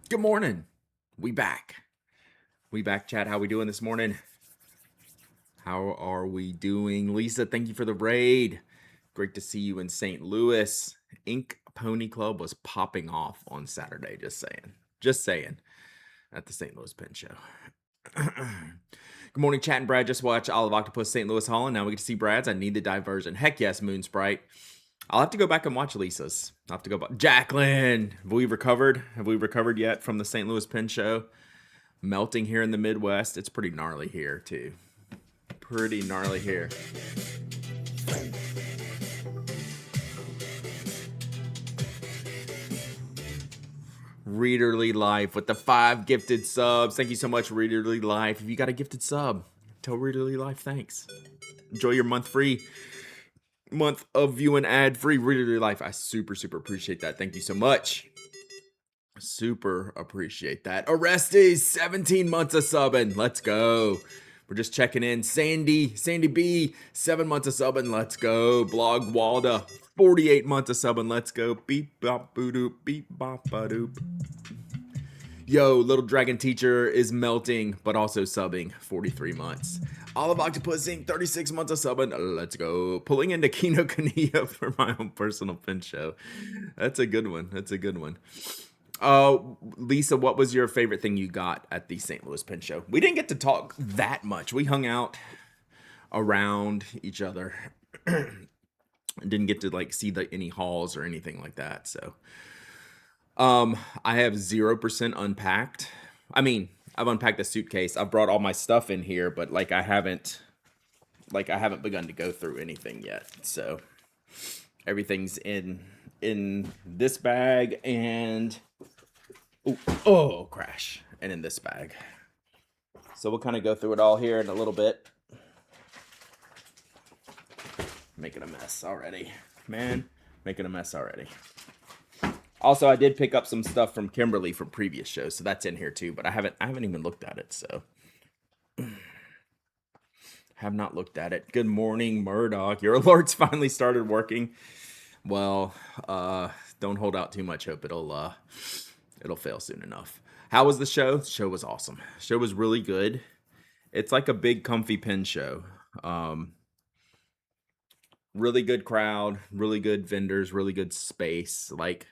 Good morning. We back. We back, chat. How we doing this morning? How are we doing? Lisa, thank you for the raid. Great to see you in St. Louis. Ink Pony Club was popping off on Saturday. Just saying. Just saying. At the St. Louis Pen Show. Good morning, chat and Brad. Just watch Olive Octopus St. Louis Hall, and now we get to see Brad's. I need the diversion. Heck yes, Moon Sprite. I'll have to go back and watch Lisa's. I'll have to go back. Jacqueline, have we recovered? Have we recovered yet from the St. Louis Pen Show? Melting here in the Midwest. It's pretty gnarly here, too. Pretty gnarly here. Readerly Life with the 5 gifted subs. Thank you so much, Readerly Life. If you got a gifted sub, tell Readerly Life thanks. Enjoy your month of viewing ad free. Readerly Life. I super appreciate that. Thank you so much. Super appreciate that. Orestes, 17 months of subbing. Let's go. We're just checking in. Sandy B, 7 months of subbing. Let's go. Blog Walda, 48 months of subbing. Let's go. Beep bop boo doop. Beep bop ba doop. Yo, Little Dragon Teacher is melting, but also subbing. 43 months. Olive Octopus Inc., 36 months of subbing. Let's go. Pulling into Kinokuniya for my own personal pin show. That's a good one. That's a good one. Lisa, what was your favorite thing you got at the St. Louis Pen Show? We didn't get to talk that much. We hung out around each other. Didn't get to like see any halls or anything like that. So, I have 0% unpacked. I mean, I've unpacked the suitcase. I've brought all my stuff in here, but like I haven't begun to go through anything yet. So everything's in this bag and crash, and in this bag. So we'll kind of go through it all here in a little bit. Making a mess already, man. Making a mess already. Also, I did pick up some stuff from Kimberly from previous shows, so that's in here too. But I haven't even looked at it, so have not looked at it. Good morning, Murdoch. Your alerts finally started working. Well, don't hold out too much hope. It'll fail soon enough. How was the show? The show was awesome. The show was really good. It's like a big comfy pen show. Really good crowd, really good vendors, really good space. Like,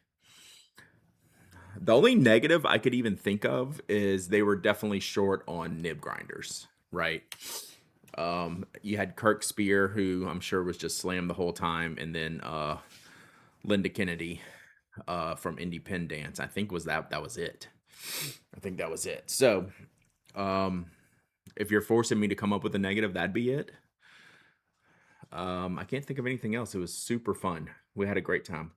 the only negative I could even think of is they were definitely short on nib grinders, right? You had Kirk Spear, who I'm sure was just slammed the whole time, and then Linda Kennedy from Indie Pen Dance. I think that was it. I think that was it. So, if you're forcing me to come up with a negative, that'd be it. I can't think of anything else. It was super fun. We had a great time.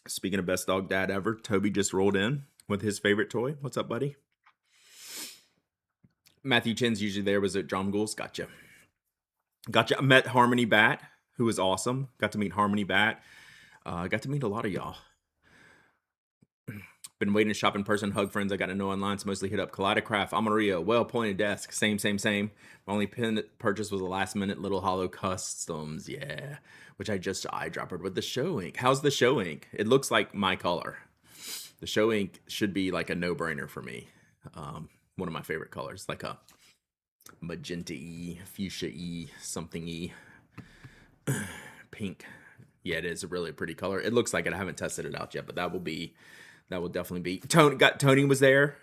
Speaking of best dog dad ever, Toby just rolled in with his favorite toy. What's up, buddy? Matthew Chin's usually there. Was at Drum Ghouls. Gotcha. I met Harmony Bat, who was awesome. Got to meet Harmony Bat. Got to meet a lot of y'all. Been waiting to shop in person, hug friends I got to know online, so mostly hit up Kaleidocraft, Amarillo, Well Pointed Desk, same. My only pen purchase was a last minute Little Hollow Customs, yeah, which I just eyedroppered with the show ink. How's the show ink? It looks like my color. The show ink should be like a no-brainer for me. One of my favorite colors, like a magenta-y, fuchsia-y, something-y, pink. Yeah, it is a really pretty color. It looks like it. I haven't tested it out yet, but that will definitely be. Tony was there.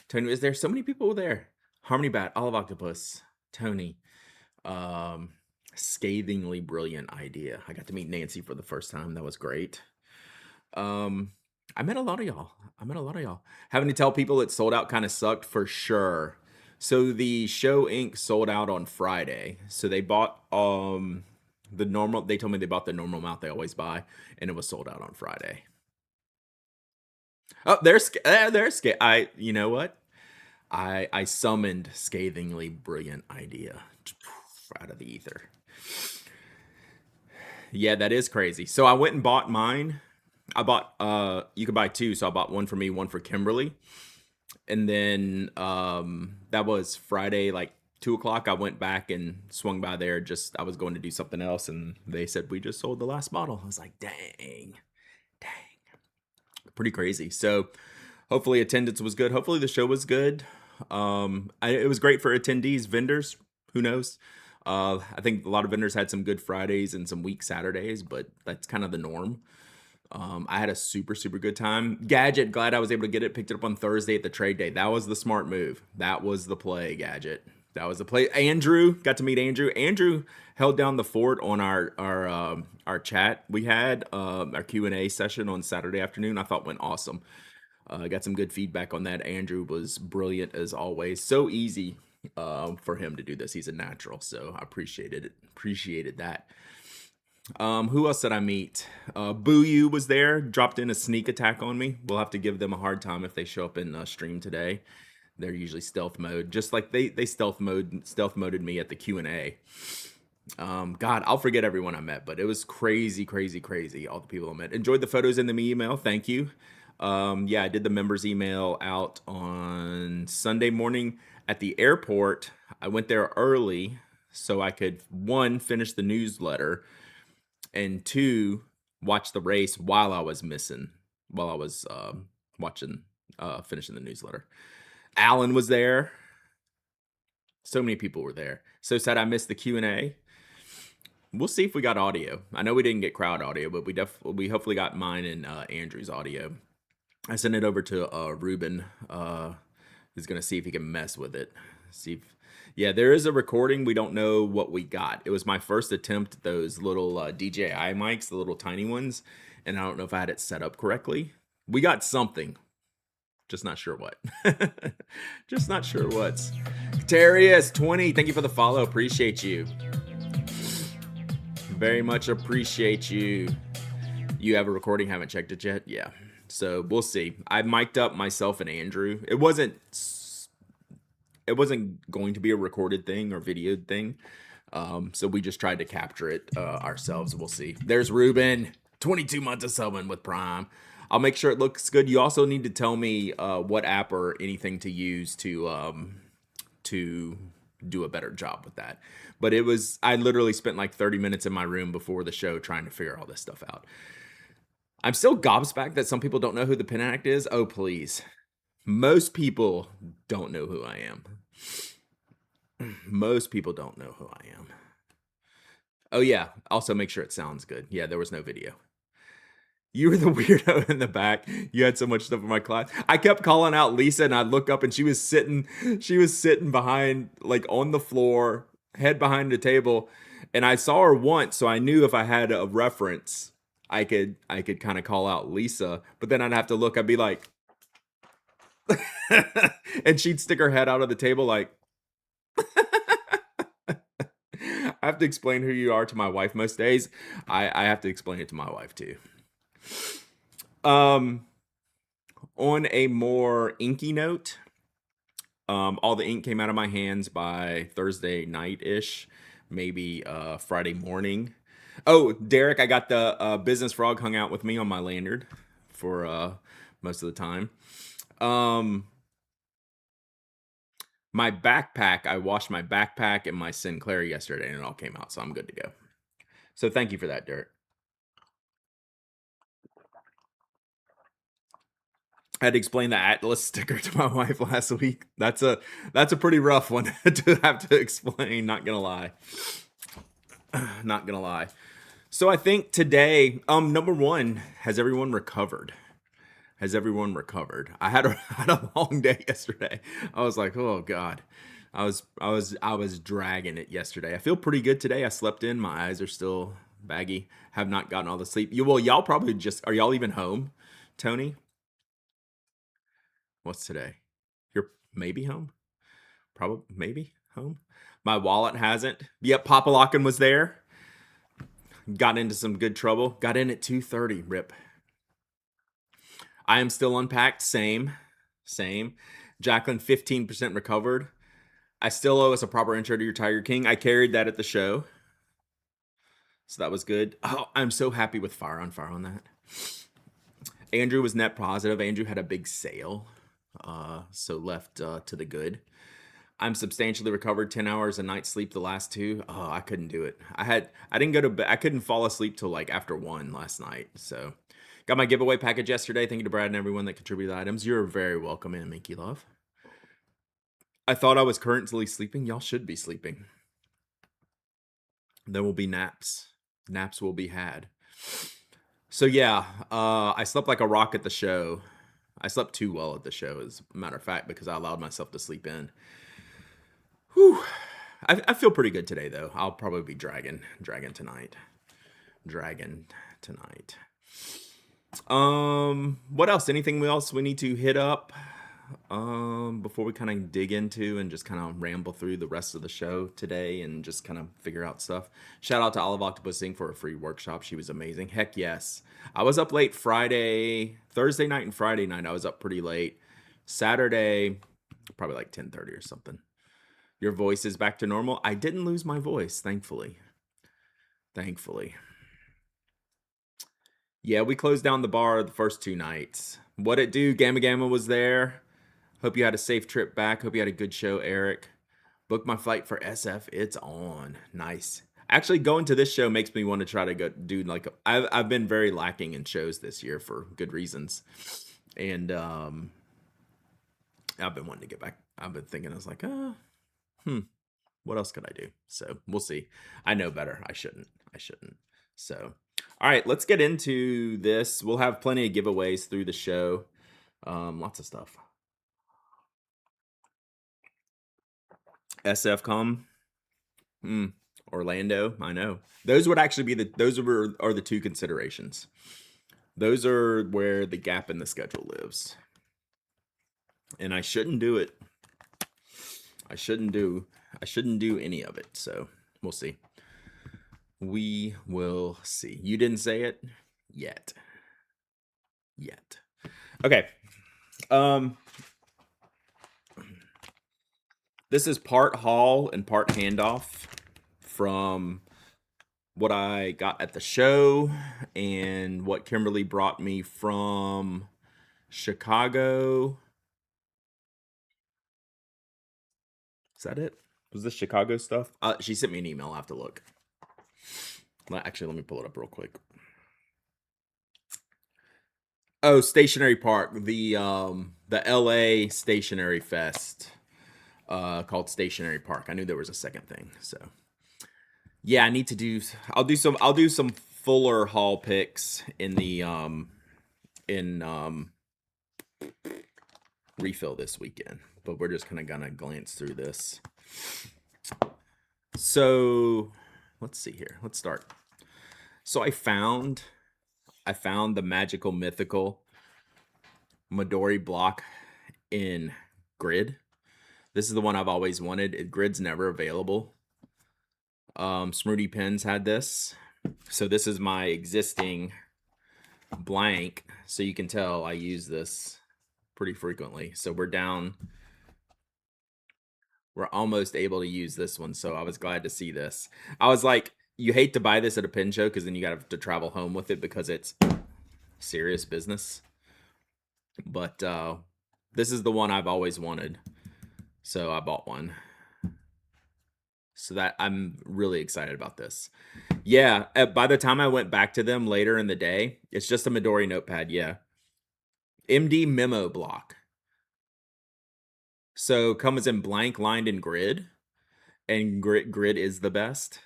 Tony was there. So many people were there. Harmony Bat, Olive Octopus, Tony. Scathingly brilliant idea. I got to meet Nancy for the first time. That was great. I met a lot of y'all. Having to tell people it sold out kind of sucked for sure. So the show ink sold out on Friday. So they bought the normal. They told me they bought the normal amount they always buy, and it was sold out on Friday. Oh, there's. You know what? I summoned scathingly brilliant idea out of the ether. Yeah, that is crazy. So I went and bought mine. I bought you could buy two, so I bought one for me, one for Kimberly. And then that was Friday like 2 o'clock, I went back and swung by there. Just I was going to do something else, and they said we just sold the last bottle. I was like, dang, pretty crazy. So hopefully attendance was good. Hopefully the show was good. It was great for attendees, vendors. Who knows? I think a lot of vendors had some good Fridays and some weak Saturdays, but that's kind of the norm. I had a super, super good time. Gadget, glad I was able to get it. Picked it up on Thursday at the trade day. That was the smart move. That was the play, Gadget. That was the play. Andrew, got to meet Andrew. Andrew held down the fort on our chat. We had our Q&A session on Saturday afternoon. I thought went awesome. I got some good feedback on that. Andrew was brilliant as always. So easy for him to do this. He's a natural, so I appreciated it. Appreciated that. Who else did I meet? Boo You was there, dropped in a sneak attack on me. We'll have to give them a hard time if they show up in stream today. They're usually stealth mode, just like they stealth moded me at the Q&A. God, I'll forget everyone I met, but it was crazy, crazy, crazy. All the people I met. Enjoyed the photos in the email. Thank you. Yeah, I did the members email out on Sunday morning at the airport. I went there early so I could, one, finish the newsletter, and two, watch the race while I was finishing the newsletter. Alan was there. So many people were there. So sad I missed the Q&A. We'll see if we got audio. I know we didn't get crowd audio, but we hopefully got mine and Andrew's audio. I sent it over to Ruben, who's gonna see if he can mess with it. Yeah, there is a recording. We don't know what we got. It was my first attempt at those little DJI mics, the little tiny ones, and I don't know if I had it set up correctly. We got something, just not sure what. Just not sure what's. Terrius20, thank you for the follow. Appreciate you. Very much appreciate you. You have a recording, haven't checked it yet? Yeah. So we'll see. I mic'd up myself and Andrew. It wasn't going to be a recorded thing or videoed thing. So we just tried to capture it ourselves. We'll see. There's Ruben, 22 months of subbing with Prime. I'll make sure it looks good. You also need to tell me what app or anything to use to do a better job with that. But I literally spent like 30 minutes in my room before the show trying to figure all this stuff out. I'm still gobsmacked that some people don't know who the Pinact is. Oh, please. Most people don't know who I am. Most people don't know who I am. Oh, yeah. Also, make sure it sounds good. Yeah, there was no video. You were the weirdo in the back. You had so much stuff in my class. I kept calling out Lisa, and I'd look up, and she was sitting behind, like on the floor, head behind the table. And I saw her once, so I knew if I had a reference, I could kind of call out Lisa. But then I'd have to look. I'd be like, and she'd stick her head out of the table like. I have to explain who you are to my wife most days. I have to explain it to my wife too. On a more inky note, all the ink came out of my hands by Thursday night-ish, maybe Friday morning. Oh, Derek, I got the Business Frog hung out with me on my lanyard for most of the time. My backpack, I washed my backpack and my Sinclair yesterday, and it all came out, so I'm good to go. So thank you for that, Derek. I had to explain the Atlas sticker to my wife last week. That's a pretty rough one to have to explain, not gonna lie. Not gonna lie. So I think today, number one, has everyone recovered? Has everyone recovered? I had a long day yesterday. I was like, oh God. I was dragging it yesterday. I feel pretty good today. I slept in. My eyes are still baggy. Have not gotten all the sleep. Y'all probably are y'all even home, Tony? What's today? You're maybe home? Probably maybe home. My wallet hasn't. Yep, Papa Lockin was there. Got into some good trouble. Got in at 2:30. Rip. I am still unpacked. Same. Jacqueline, 15% recovered. I still owe us a proper intro to your Tiger King. I carried that at the show, so that was good. Oh, I'm so happy with Fire on that. Andrew was net positive. Andrew had a big sale, so left to the good. I'm substantially recovered, 10 hours a night sleep the last 2. Oh, I couldn't do it. I didn't go to bed. I couldn't fall asleep till like after 1 last night. So, got my giveaway package yesterday. Thank you to Brad and everyone that contributed items. You're very welcome in, Minky Love. I thought I was currently sleeping. Y'all should be sleeping. There will be naps. Naps will be had. So yeah, I slept like a rock at the show. I slept too well at the show, as a matter of fact, because I allowed myself to sleep in. Whew. I feel pretty good today, though. I'll probably be dragging tonight. Dragon tonight. What else? Anything else we need to hit up? Before we kind of dig into and just kind of ramble through the rest of the show today and just kind of figure out stuff. Shout out to Olive Octopus Inc. for a free workshop. She was amazing. Heck yes. I was up late Thursday night and Friday night. I was up pretty late. Saturday, probably like 10:30 or something. Your voice is back to normal. I didn't lose my voice, thankfully. Thankfully. Yeah, we closed down the bar the first 2 nights. What it do? Gamma Gamma was there. Hope you had a safe trip back. Hope you had a good show, Eric. Booked my flight for SF. It's on. Nice. Actually, going to this show makes me want to try to go do like I've been very lacking in shows this year for good reasons, and I've been wanting to get back. I've been thinking I was like, what else could I do? So we'll see. I know better. I shouldn't. So, all right, let's get into this. We'll have plenty of giveaways through the show. Lots of stuff. SFCom, Orlando. I know those would actually be are the 2 considerations. Those are where the gap in the schedule lives, and I shouldn't do it. I shouldn't do any of it. So we'll see. We will see. You didn't say it yet. Okay. This is part haul and part handoff from what I got at the show and what Kimberly brought me from Chicago. Is that it? Was this Chicago stuff? She sent me an email. I'll have to look. Actually, let me pull it up real quick. Oh, Stationary Park, the LA Stationary Fest, called Stationary Park. I knew there was a second thing, so yeah, I need to do. I'll do some fuller haul picks in the refill this weekend, but we're just kind of gonna glance through this. So let's see here. Let's start. So I found the magical mythical Midori block in Grid. This is the one I've always wanted. Grid's never available. Smrooty Pens had this. So this is my existing blank. So you can tell I use this pretty frequently. So we're almost able to use this one. So I was glad to see this. I was like, you hate to buy this at a pen show because then you got to travel home with it because it's serious business. But this is the one I've always wanted. So I bought one. So that I'm really excited about this. Yeah, by the time I went back to them later in the day, it's just a Midori notepad, yeah. MD memo block. So comes in blank, lined, and grid. And grid is the best.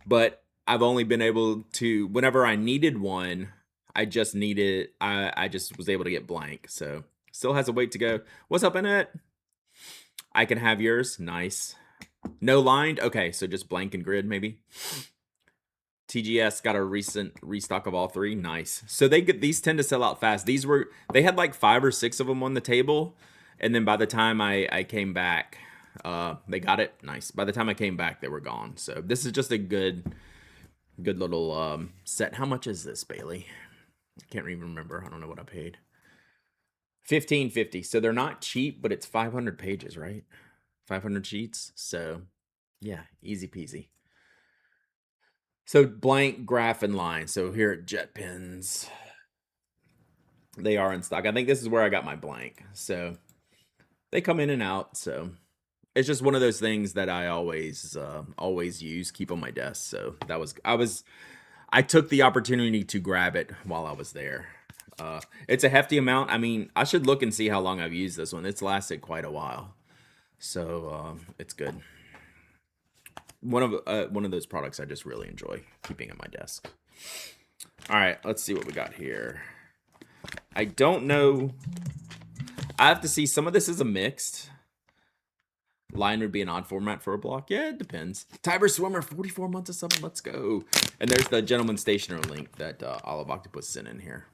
But I've only been able to, whenever I needed one, I just was able to get blank. So still has a wait to go. What's up, Annette? I can have yours. Nice. No lined? Okay, so just blank and grid, maybe. TGS got a recent restock of all 3. Nice. So these tend to sell out fast. They had like 5 or 6 of them on the table, and then by the time I came back, they got it. Nice. By the time I came back, they were gone. So this is just a good little set. How much is this, Bailey? I can't even remember. I don't know what I paid. $15.50. So they're not cheap, but it's 500 pages, right? 500 sheets. So yeah, easy peasy. So blank, graph, and line. So here at Jet Pens, they are in stock. I think this is where I got my blank. So they come in and out. So it's just one of those things that I always use, keep on my desk. So that was I took the opportunity to grab it while I was there. It's a hefty amount. I mean, I should look and see how long I've used this one. It's lasted quite a while, so it's good. One of those products I just really enjoy keeping at my desk. All right, let's see what we got here. I don't know. I have to see. Some of this is a mixed. Line would be an odd format for a block. Yeah, it depends. Tiber Swimmer, 44 months of subbing. Let's go. And there's the Gentleman Stationer link that Olive Octopus sent in here.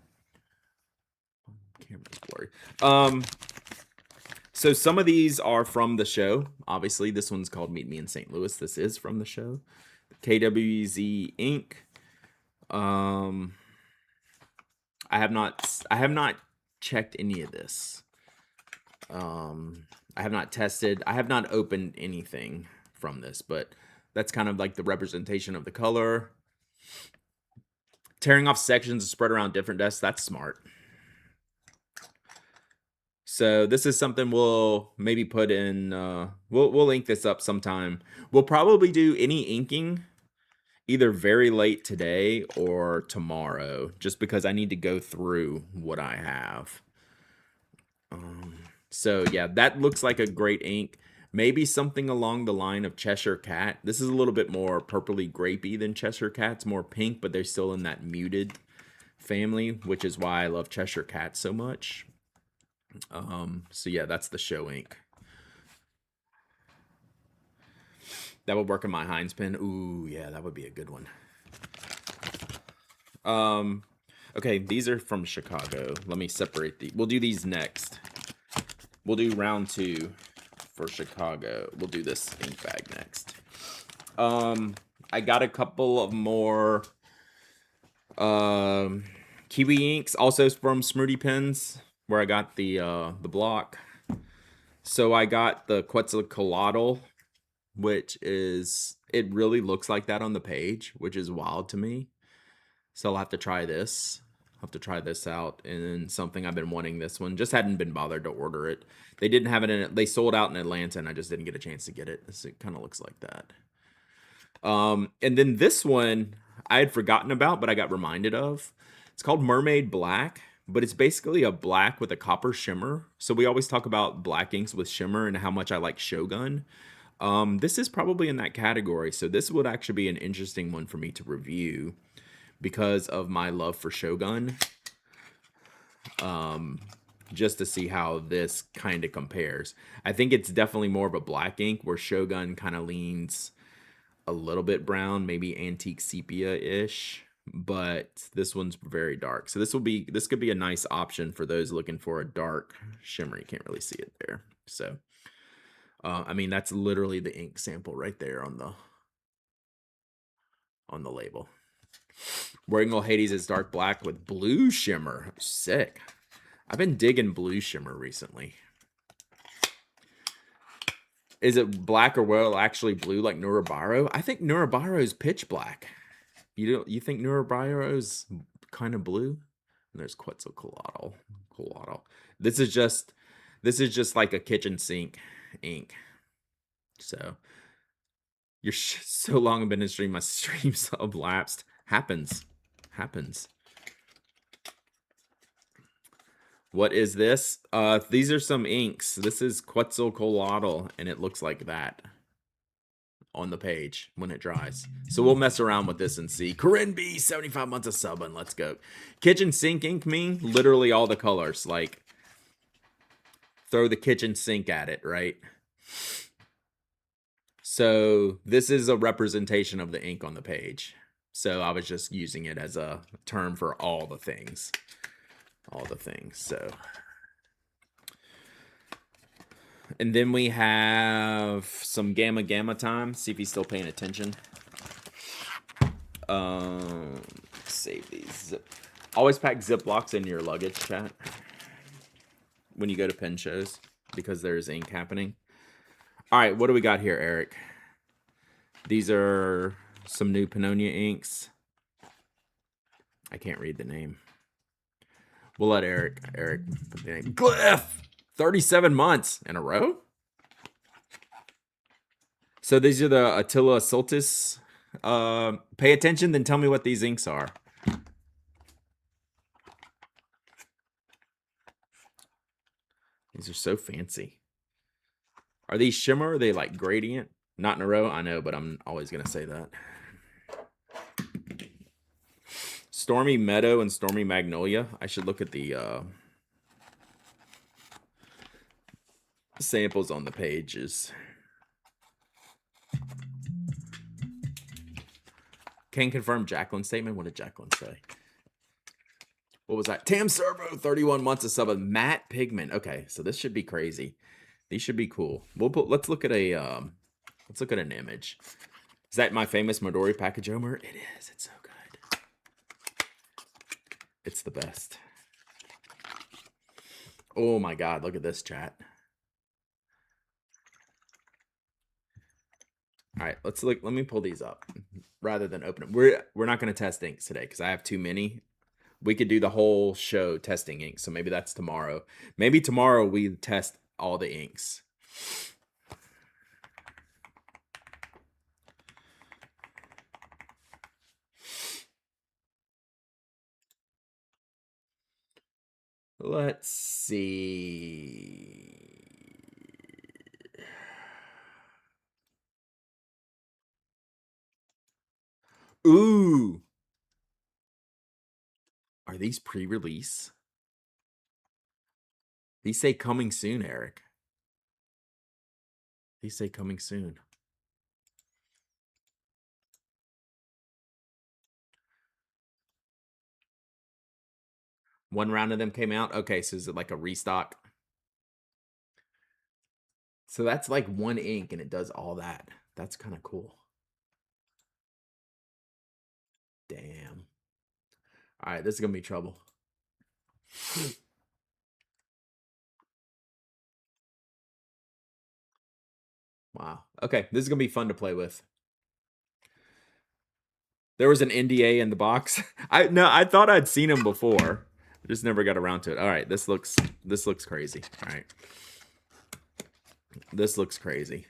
Camera's blurry. So some of these are from the show. Obviously, this one's called Meet Me in St. Louis. This is from the show. KWZ Inc. I have not checked any of this. I have not tested. I have not opened anything from this, but that's kind of like the representation of the color. Tearing off sections to spread around different desks. That's smart. So this is something we'll maybe put in. We'll link this up sometime. We'll probably do any inking either very late today or tomorrow, just because I need to go through what I have. So yeah, that looks like a great ink. Maybe something along the line of Cheshire Cat. This is a little bit more purpley grapey than Cheshire Cat's, more pink, but they're still in that muted family, which is why I love Cheshire Cat so much. So yeah, that's the show ink. That would work in my Heinz pen. Ooh, yeah, that would be a good one. Okay, these are from Chicago. Let me separate these. We'll do these next. We'll do round 2 for Chicago. We'll do this ink bag next. I got a couple of more Kiwi inks, also from Smoothie Pens, where I got the block. So I got the Quetzalcoatl, which is, it really looks like that on the page, which is wild to me. So I'll have to try this. I'll have to try this out. And then something I've been wanting, this one. Just hadn't been bothered to order it. They didn't have it in it. They sold out in Atlanta, and I just didn't get a chance to get it. It kind of looks like that. And then this one I had forgotten about, but I got reminded of. It's called Mermaid Black, but it's basically a black with a copper shimmer. So we always talk about black inks with shimmer and how much I like Shogun. This is probably in that category. So this would actually be an interesting one for me to review because of my love for Shogun. Just to see how this kind of compares. I think it's definitely more of a black ink, where Shogun kind of leans a little bit brown, maybe antique sepia-ish, but this one's very dark. So this could be a nice option for those looking for a dark shimmer. You can't really see it there. So I mean, that's literally the ink sample right there on the label. Warringal Hades is dark black with blue shimmer. Sick. I've been digging blue shimmer recently. Is it black or well actually blue like Nurabaro? I think Nurabaro's pitch black. You think Nurabaro's kind of blue? And there's Quetzalcoatl. This is just like a kitchen sink ink. So you're so long I've been in stream, my stream sub lapsed. Happens. What is this? These are some inks. This is Quetzalcoatl, and it looks like that on the page when it dries. So we'll mess around with this and see. Corinne B, 75 months of subbing. Let's go. Kitchen sink ink mean literally all the colors. Like, throw the kitchen sink at it, right? So this is a representation of the ink on the page. So I was just using it as a term for all the things. So, and then we have some Gamma time. See if he's still paying attention. Save these. Always pack Ziplocs in your luggage, chat, when you go to pen shows, because there's ink happening. All right, what do we got here, Eric? These are some new Pannonia inks. I can't read the name. We'll let Eric put the name. Glyph! 37 months in a row? So these are the Attila Sultis. Pay attention, then tell me what these inks are. These are so fancy. Are these shimmer? Or are they like gradient? Not in a row? I know, but I'm always going to say that. Stormy Meadow and Stormy Magnolia. I should look at the samples on the pages. Can confirm Jacqueline's statement. What did Jacqueline say? What was that? Tam Servo, 31 months of sub with matte pigment. Okay, so this should be crazy. These should be cool. Let's look at an image. Is that my famous Midori package Omer? It is. It's so good. It's the best. Oh my god, look at this, chat. All right, let's look. Let me pull these up rather than open them. We're not going to test inks today because I have too many. We could do the whole show testing inks, so maybe that's tomorrow. Maybe tomorrow we test all the inks. Let's see. Ooh. Are these pre-release? These say coming soon, Eric. These say coming soon. One round of them came out. Okay, so is it like a restock? So that's like one ink and it does all that. That's kind of cool. Damn. All right, this is going to be trouble. Wow. Okay, this is going to be fun to play with. There was an NDA in the box. I thought I'd seen him before. I just never got around to it. All right, this looks crazy. All right. This looks crazy.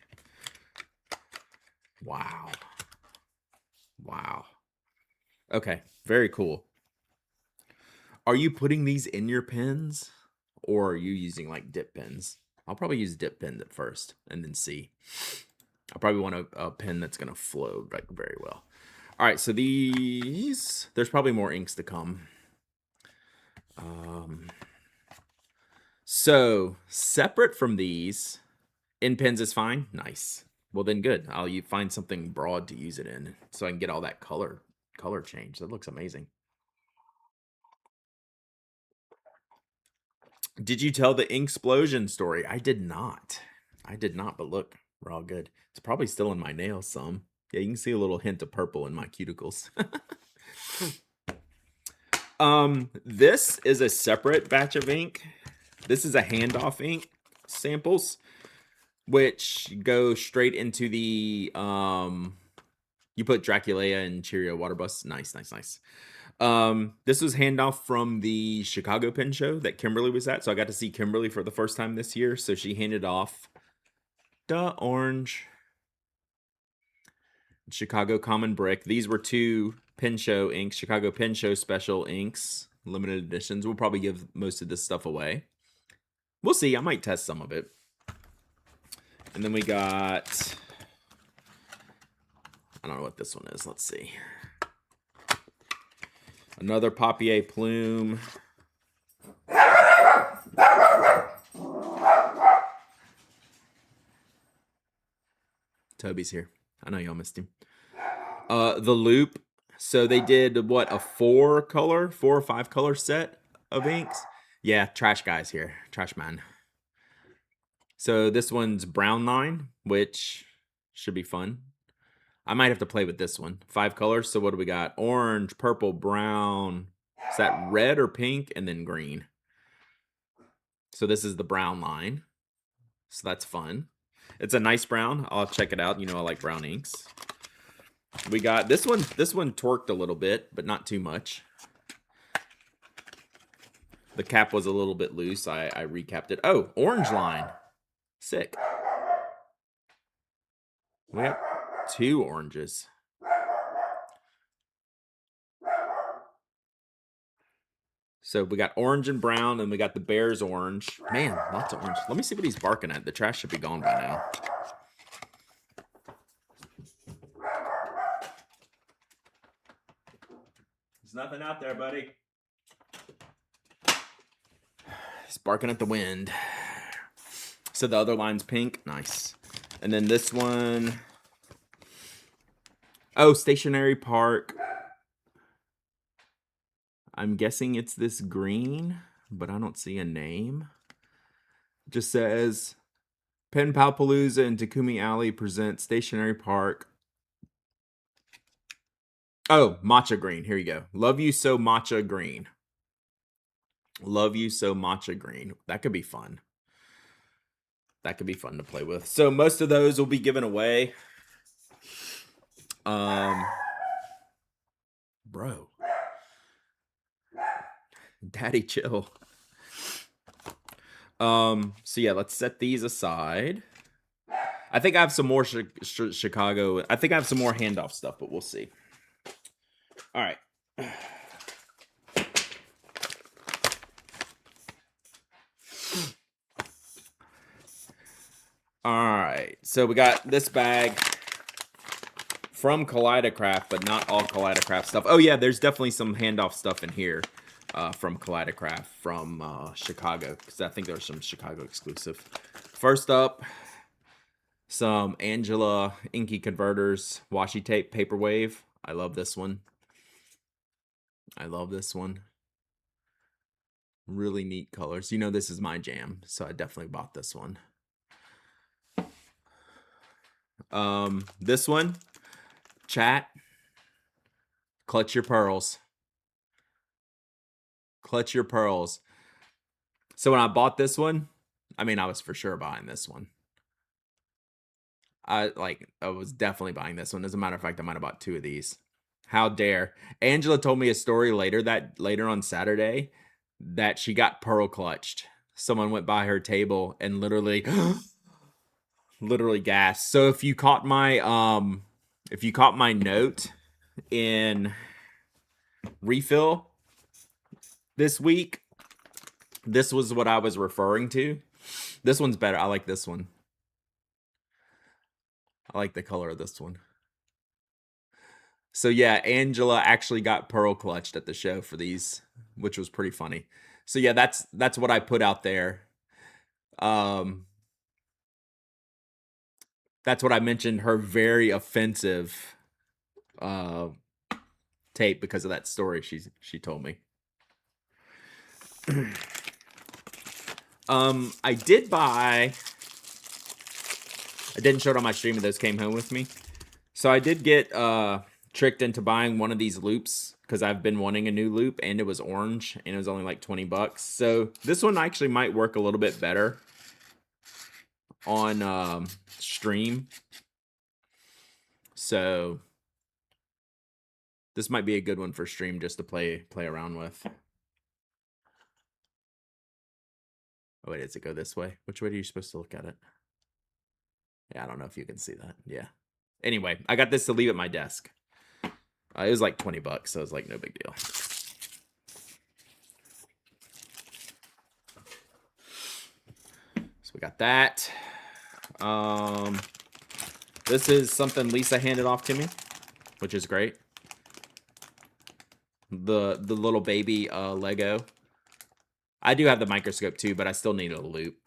Wow. Wow. Okay, very cool. Are you putting these in your pens or are you using like dip pens? I'll probably use dip pens at first and then see. I probably want a pen that's going to flow like very well. All right, so these, there's probably more inks to come. So separate from these, in pens is fine. Nice. Well, then good. I'll find something broad to use it in so I can get all that color change. That looks amazing. Did you tell the Inksplosion story? I did not. But look, we're all good. It's probably still in my nails some. Yeah, you can see a little hint of purple in my cuticles. This is a separate batch of ink. This is a handoff ink samples, which go straight into the you put Draculea and Cheerio Water Bus. Nice. This was handoff from the Chicago Pen Show that Kimberly was at. So I got to see Kimberly for the first time this year. So she handed off the orange Chicago Common Brick. These were 2 Pen Show inks, Chicago Pen Show special inks, limited editions. We'll probably give most of this stuff away. We'll see. I might test some of it. And then we got, I don't know what this one is. Let's see. Another Papier Plume. Toby's here. I know y'all missed him. The Loop. So they did what, a 4 or 5 color set of inks? Yeah, Trash Guy's here. Trash Man. So this one's Brown Line, which should be fun. I might have to play with this one. 5 colors. So what do we got? Orange, purple, brown. Is that red or pink? And then green. So this is the brown line. So that's fun. It's a nice brown. I'll check it out. You know I like brown inks. We got this one. This one torqued a little bit, but not too much. The cap was a little bit loose. I recapped it. Oh, orange line. Sick. We have 2 oranges. So we got orange and brown, and we got the Bears orange. Man, lots of orange. Let me see what he's barking at. The trash should be gone by now. There's nothing out there, buddy. He's barking at the wind. So the other line's pink. Nice. And then this one. Oh, Stationary Park. I'm guessing it's this green, but I don't see a name. It just says Pen Palpalooza and Takumi Alley present Stationary Park. Oh, Matcha Green. Here you go. Love You So Matcha Green. Love You So Matcha Green. That could be fun. That could be fun to play with. So most of those will be given away. Bro. Daddy, chill. So yeah, let's set these aside. I think I have some more Chicago. I think I have some more handoff stuff, but we'll see. All right. All right. So we got this bag from Kaleidocraft, but not all Kaleidocraft stuff. Oh yeah, there's definitely some handoff stuff in here from Kaleidocraft from Chicago, because I think there's some Chicago exclusive. First up, some Angela Inky Converters washi tape paper wave. I love this one. I love this one. Really neat colors. You know, this is my jam, so I definitely bought this one. This one, chat, clutch your pearls. Clutch your pearls. So when I bought this one, I mean, I was for sure buying this one. I was definitely buying this one. As a matter of fact, I might have bought 2 of these. How dare. Angela told me a story later on Saturday that she got pearl clutched. Someone went by her table and literally gasped. So if you caught my note in refill this week, this was what I was referring to. This one's better. I like this one. I like the color of this one. So yeah, Angela actually got pearl clutched at the show for these, which was pretty funny. So yeah, that's what I put out there. That's what I mentioned, her very offensive tape, because of that story she told me. I didn't show it on my stream, and those came home with me. So I did get tricked into buying one of these loops because I've been wanting a new loop, and it was orange, and it was only like $20. So this one actually might work a little bit better on stream. So this might be a good one for stream just to play around with. Oh wait, does it go this way? Which way are you supposed to look at it? Yeah, I don't know if you can see that. Yeah. Anyway, I got this to leave at my desk. It was like $20, so it was like no big deal. So we got that. This is something Lisa handed off to me, which is great. The little baby Lego. I do have the microscope too, but I still need a loop.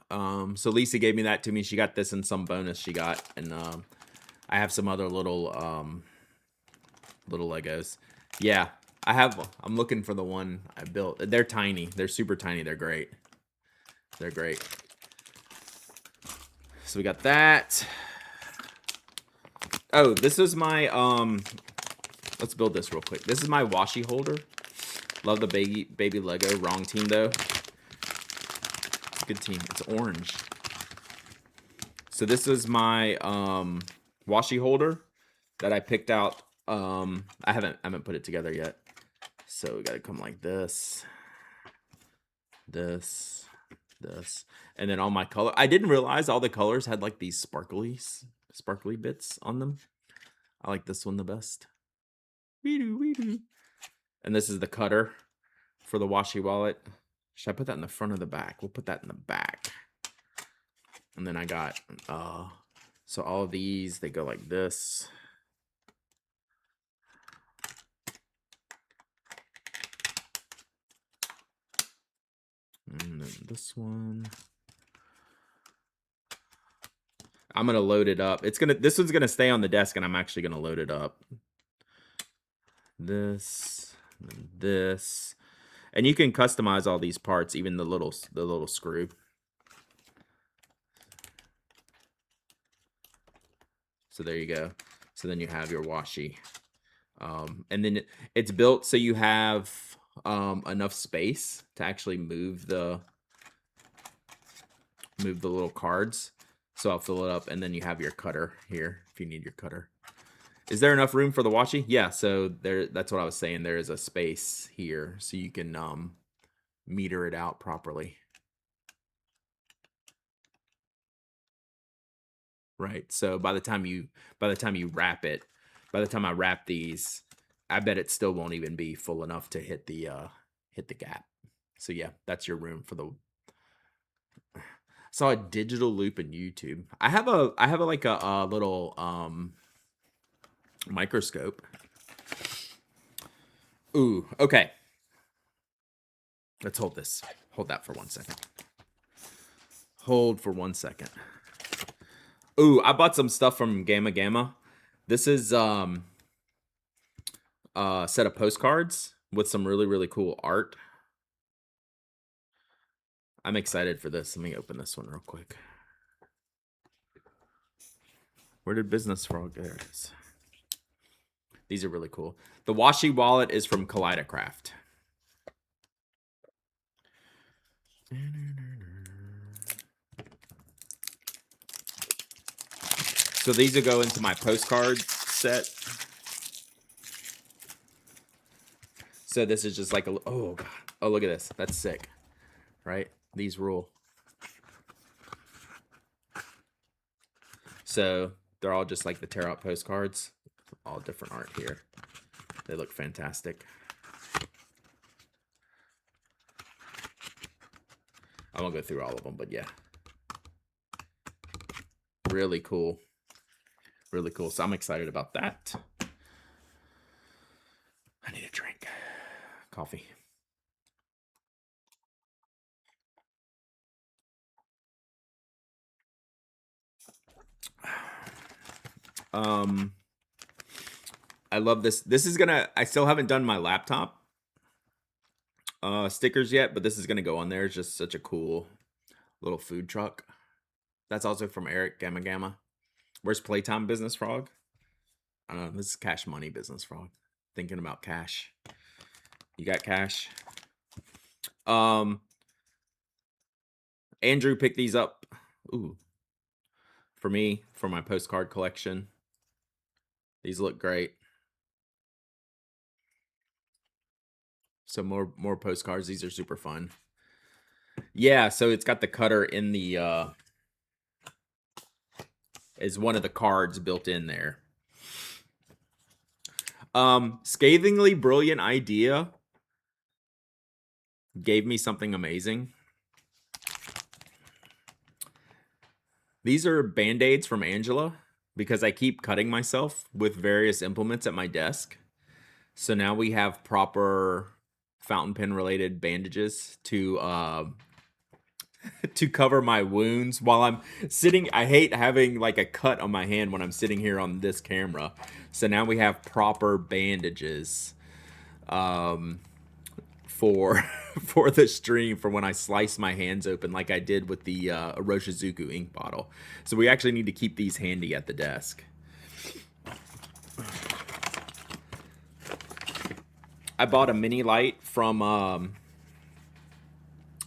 So Lisa gave me that to me. She got this in some bonus she got, and I have some other little Legos. Yeah, I'm looking for the one I built. They're tiny. They're super tiny. They're great. They're great. So we got that. Oh, this is my let's build this real quick. This is my washi holder. Love the baby Lego. Wrong team though. Good team. It's orange. So this is my washi holder that I picked out. I haven't put it together yet. So we gotta come like this. this. And then all my color, I didn't realize all the colors had like these sparkly bits on them. I like this one the best. And this is the cutter for the washi wallet. Should I put that in the front or the back? We'll put that in the back. And then I got, so all of these, they go like this. And then this one. I'm gonna load it up. This one's gonna stay on the desk, and I'm actually gonna load it up. This, and this, and you can customize all these parts, even the little screw. So there you go. So then you have your washi, and then it's built so you have enough space to actually move the little cards. So I'll fill it up, and then you have your cutter here if you need your cutter. Is there enough room for the washi? Yeah, so that's what I was saying. There is a space here, so you can meter it out properly. Right. So by the time you wrap it, by the time I wrap these, I bet it still won't even be full enough to hit the gap. So yeah, that's your room for the. Saw a digital loop in YouTube. I have a little microscope. Ooh, okay. Let's hold this. Hold that for 1 second. Hold for 1 second. Ooh, I bought some stuff from Gamma Gamma. This is a set of postcards with some really, really cool art. I'm excited for this. Let me open this one real quick. Where did Business Frog? There it is. These are really cool. The washi wallet is from Kaleidocraft. So these will go into my postcard set. So this is just like a, oh god, oh look at this, that's sick, right? These rule. So they're all just like the tear out postcards, all different art here. They look fantastic. I won't go through all of them, but yeah, really cool. Really cool. So I'm excited about that. I need a drink. Coffee. I love this. This is gonna, I still haven't done my laptop stickers yet, but this is gonna go on there. It's just such a cool little food truck. That's also from Eric Gamma Gamma. Where's Playtime Business Frog? I don't know. This is Cash Money Business Frog. Thinking about cash. You got cash? Andrew picked these up. Ooh. For me, for my postcard collection. These look great. So more postcards. These are super fun. Yeah, so it's got the cutter in the is one of the cards built in there. Scathingly brilliant idea gave me something amazing. These are Band-Aids from Angela because I keep cutting myself with various implements at my desk. So now we have proper fountain pen related bandages to to cover my wounds while I'm sitting. I hate having like a cut on my hand when I'm sitting here on this camera. So now we have proper bandages for the stream for when I slice my hands open like I did with the Oroshizuku ink bottle. So we actually need to keep these handy at the desk. I bought a mini light from a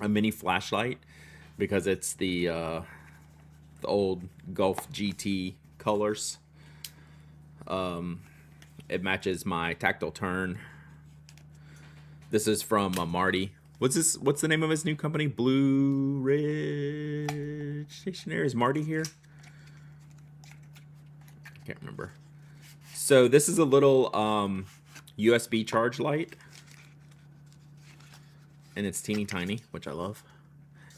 mini flashlight because it's the old Gulf GT colors. It matches my tactile turn. This is from Marty. What's the name of his new company? Blue Ridge Stationery. Is Marty here? Can't remember. So this is a little USB charge light, and it's teeny tiny, which I love.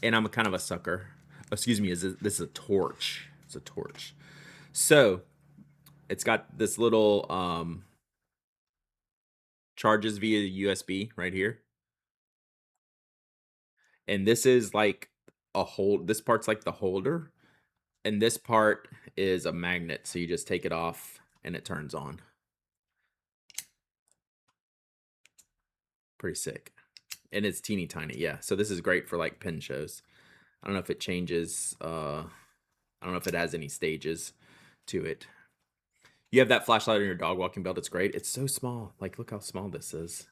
And I'm kind of a sucker. Excuse me, this is a torch. It's a torch. So it's got this little charges via USB right here. And this is like a hold. This part's like the holder, and this part is a magnet. So you just take it off and it turns on. Pretty sick. And it's teeny tiny. Yeah. So this is great for like pen shows. I don't know if it changes. I don't know if it has any stages to it. You have that flashlight on your dog walking belt. It's great. It's so small. Like, look how small this is.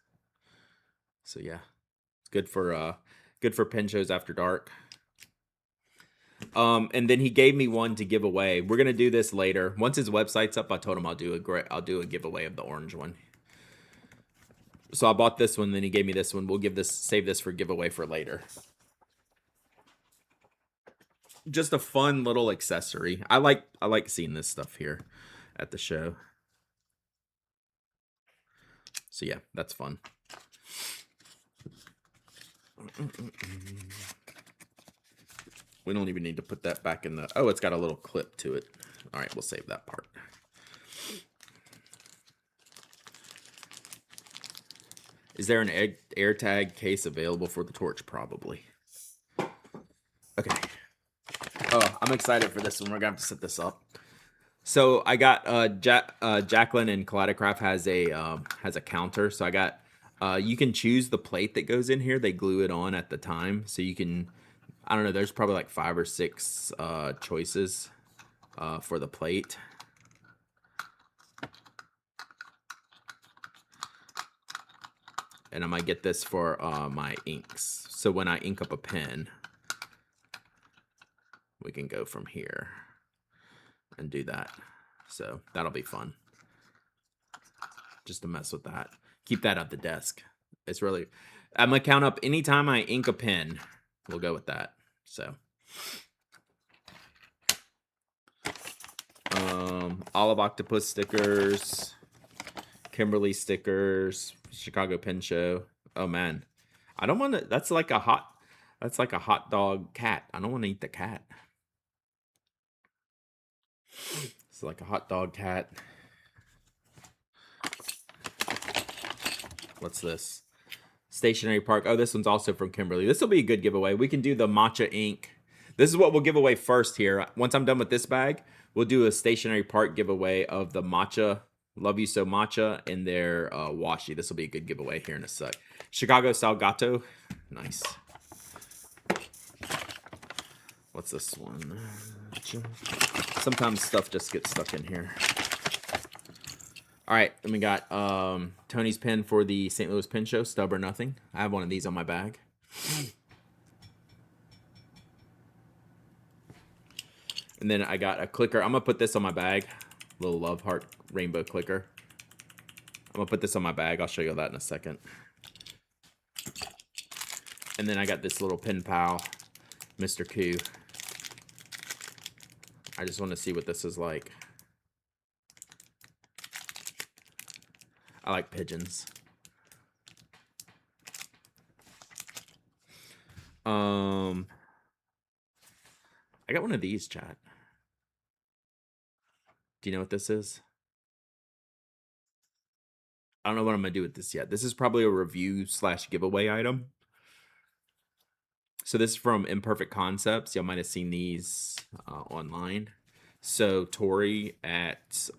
So yeah, it's good for pen shows after dark. And then he gave me one to give away. We're gonna do this later. Once his website's up, I told him I'll do a giveaway of the orange one. So I bought this one, then he gave me this one. We'll save this for giveaway for later. Just a fun little accessory. I like seeing this stuff here at the show. So yeah, that's fun. We don't even need to put that back in the... Oh, it's got a little clip to it. All right, we'll save that part. Is there an AirTag case available for the torch? Probably. Okay. Oh, I'm excited for this one. We're going to have to set this up. So I got Jacqueline and Kaleidocraft has a counter. So I got you can choose the plate that goes in here. They glue it on at the time, so you can... I don't know. There's probably like 5 or 6 choices for the plate. And I might get this for my inks. So when I ink up a pen, we can go from here and do that. So that'll be fun. Just to mess with that. Keep that at the desk. It's really... I'm going to count up anytime I ink a pen. We'll go with that. So... Olive Octopus stickers. Kimberly stickers. Chicago Pen Show. Oh, man. I don't want to... That's like a hot dog cat. I don't want to eat the cat. It's like a hot dog cat. What's this? Stationery Park. Oh, this one's also from Kimberly. This will be a good giveaway. We can do the matcha ink. This is what we'll give away first here. Once I'm done with this bag, we'll do a Stationery Park giveaway of the matcha, Love You So Matcha, and their washi. This will be a good giveaway here in a sec. Chicago Salgato. Nice. What's this one? Sometimes stuff just gets stuck in here. All right, then we got Tony's pen for the St. Louis Pen Show, Stub or Nothing. I have one of these on my bag. And then I got a clicker. I'm going to put this on my bag. Little love heart rainbow clicker. I'm going to put this on my bag. I'll show you that in a second. And then I got this little pen pal, Mr. Koo. I just want to see what this is like. I like pigeons. I got one of these, chat. Do you know what this is? I don't know what I'm going to do with this yet. This is probably a review / giveaway item. So this is from Imperfect Concepts. Y'all might have seen these online. So Tori at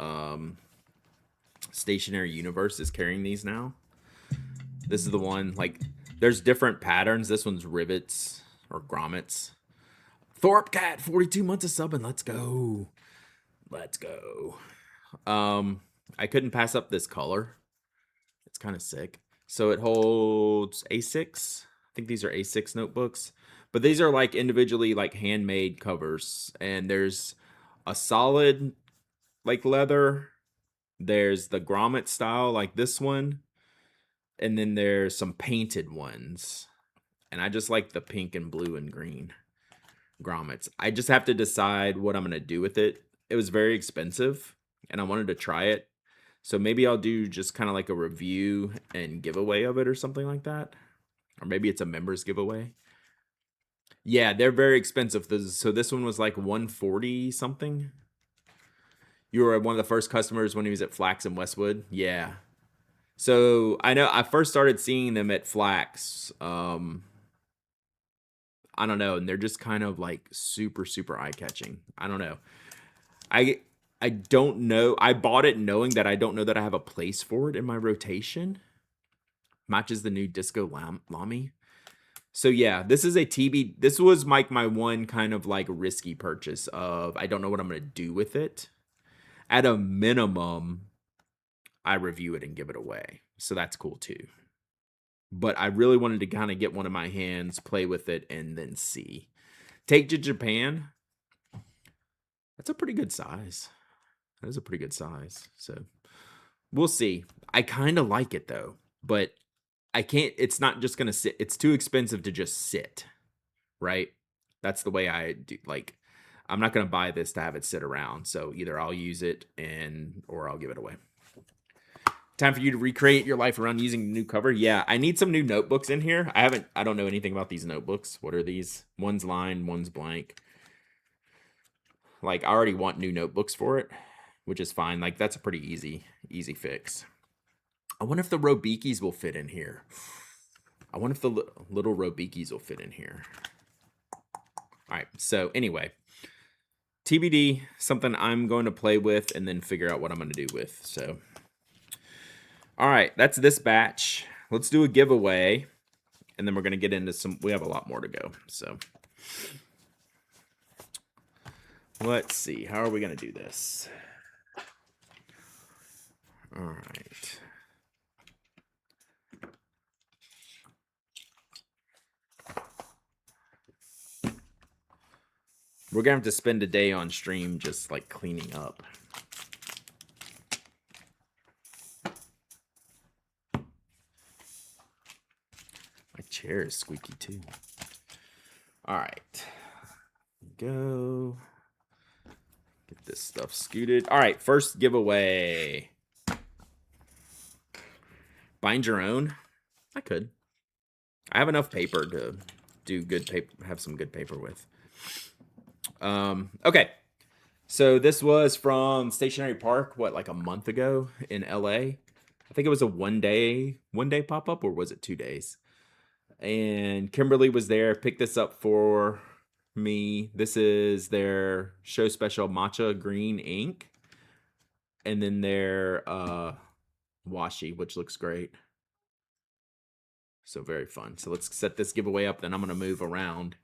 Stationery Universe is carrying these now. This is the one, like, there's different patterns. This one's rivets or grommets. Thorpe Cat, 42 months of subbing. Let's go. Let's go. I couldn't pass up this color. It's kind of sick. So it holds A6. I think these are A6 notebooks. But these are like individually like handmade covers. And there's a solid like leather. There's the grommet style like this one. And then there's some painted ones. and I just like the pink and blue and green grommets. I just have to decide what I'm gonna do with it. It was very expensive, and I wanted to try it. So maybe I'll do just kind of like a review and giveaway of it or something like that. Or maybe it's a members giveaway. Yeah, they're very expensive. So this one was like 140 something. You were one of the first customers when he was at Flax in Westwood. Yeah. So I know I first started seeing them at Flax. I don't know, and they're just kind of like super, super eye catching. I don't know. I I don't know. I bought it knowing that I don't know that I have a place for it in my rotation. Matches the new Disco Lamy. So yeah, this is a TB. This was my one kind of like risky purchase of I don't know what I'm gonna do with it. At a minimum, I review it and give it away. So that's cool too. But I really wanted to kind of get one in my hands, play with it, and then see. Take to Japan. That's a pretty good size. That is a pretty good size. So we'll see. I kind of like it though, but I can't. It's not just gonna sit. It's too expensive to just sit. Right? That's the way I do. Like, I'm not gonna buy this to have it sit around. So either I'll use it or I'll give it away. Time for you to recreate your life around using the new cover. Yeah, I need some new notebooks in here. I don't know anything about these notebooks. What are these? One's lined, one's blank. Like, I already want new notebooks for it, which is fine. Like, that's a pretty easy fix. I wonder if the Robikis will fit in here. I wonder if the little Robikis will fit in here. All right, so anyway, TBD, something I'm going to play with and then figure out what I'm going to do with. So, all right, that's this batch. Let's do a giveaway, and then we're going to get into some. We have a lot more to go. So, let's see. How are we going to do this? All right. We're going to have to spend a day on stream just like cleaning up. My chair is squeaky too. All right. Go. Get this stuff scooted. All right, first giveaway. Bind your own? I could. I have enough paper to do good paper, have some good paper with. Okay. So this was from Stationery Park, what, like a month ago in LA? I think it was a one day pop-up, or was it 2 days? And Kimberly was there, picked this up for me. This is their show special matcha green ink. And then their washi, which looks great. So very fun. So let's set this giveaway up. Then I'm going to move around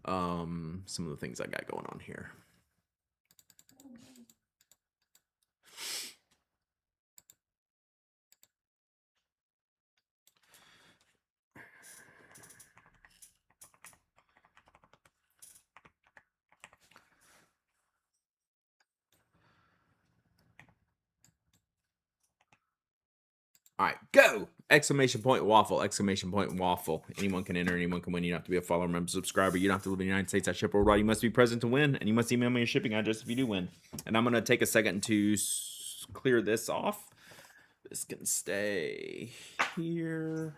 some of the things I got going on here. All right, go! Exclamation point waffle, exclamation point waffle. Anyone can enter, anyone can win. You don't have to be a follower, member, subscriber. You don't have to live in the United States. I ship worldwide. You must be present to win, and you must email me your shipping address if you do win. And I'm going to take a second to clear this off. This can stay here.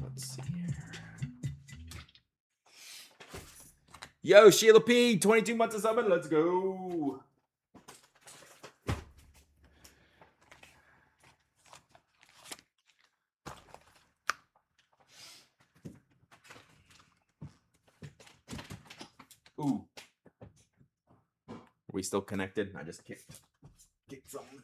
Let's see here. Yo, Sheila P, 22 months of subbing. Let's go. Ooh. Are we still connected? I just kicked something.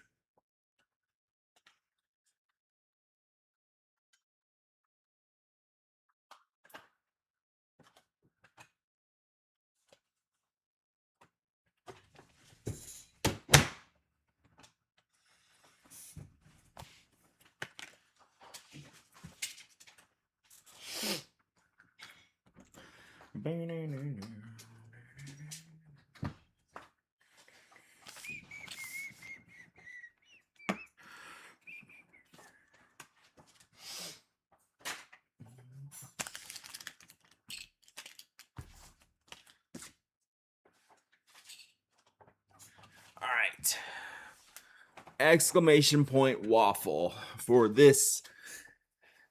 exclamation point waffle for this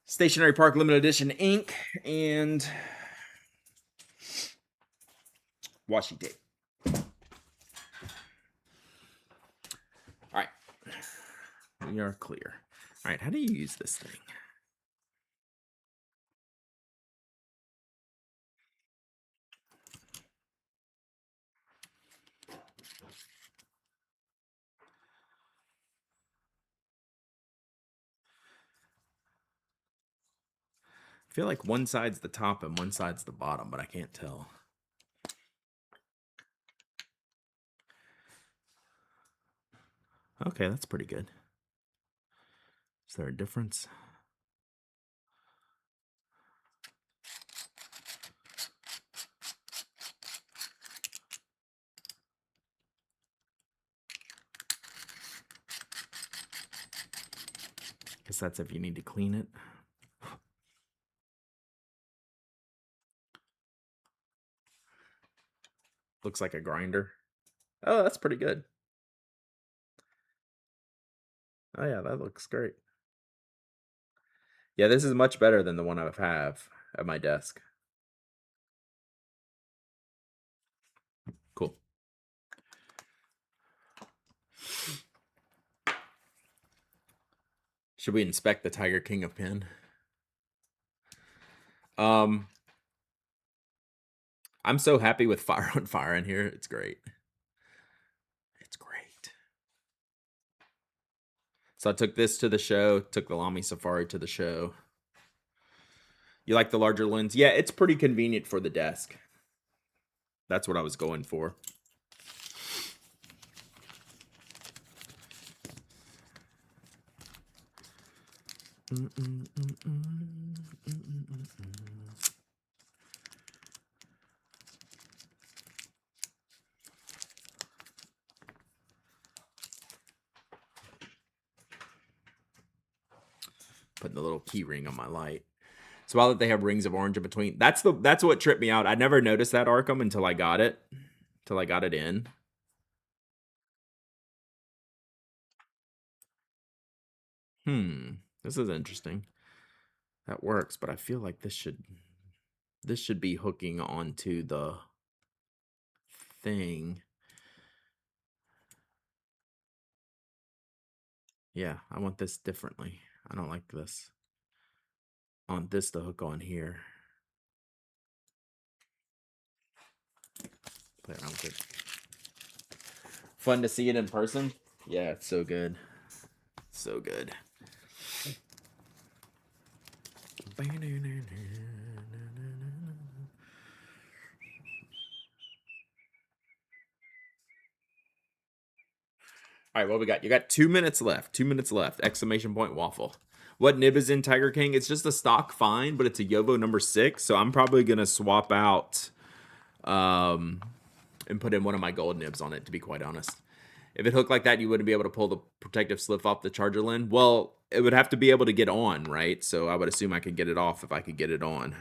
Stationary Park Limited Edition ink and washi tape. All right. We are clear. All right. How do you use this thing? I feel like one side's the top and one side's the bottom, but I can't tell. Okay, that's pretty good. Is there a difference? Guess that's if you need to clean it. Looks like a grinder. Oh, that's pretty good. Oh yeah, that looks great. Yeah, this is much better than the one I have at my desk. Cool. Should we inspect the Tiger King of Pen? I'm so happy with Fire on Fire in here. It's great. It's great. So I took this to the show, took the Lamy Safari to the show. You like the larger lens? Yeah, it's pretty convenient for the desk. That's what I was going for. Putting the little key ring on my light. It's wild that they have rings of orange in between. That's what tripped me out. I never noticed that Arkham until I got it. Until I got it in. This is interesting. That works, but I feel like this should be hooking onto the thing. Yeah, I want this differently. I don't like this. I want this to hook on here. Play around with it. Fun to see it in person. Yeah, it's so good. So good. All right, what we got? You got 2 minutes left. 2 minutes left. Exclamation point waffle. What nib is in Tiger King? It's just a stock find, but it's a Yovo number 6. So I'm probably gonna swap out and put in one of my gold nibs on it, to be quite honest. If it hooked like that, you wouldn't be able to pull the protective slip off the charger lens. Well, it would have to be able to get on, right? So I would assume I could get it off if I could get it on.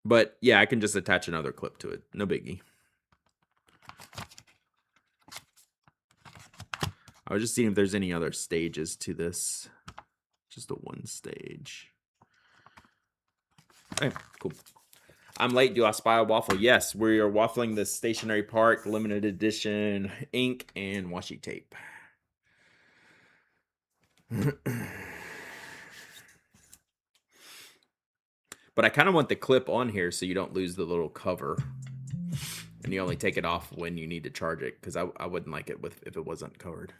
But yeah, I can just attach another clip to it. No biggie. I was just seeing if there's any other stages to this. Just a one stage. Okay, cool. I'm late. Do I spy a waffle? Yes, we are waffling the Stationary Park limited edition ink and washi tape. But I kind of want the clip on here so you don't lose the little cover. And you only take it off when you need to charge it, because I wouldn't like it if it wasn't covered.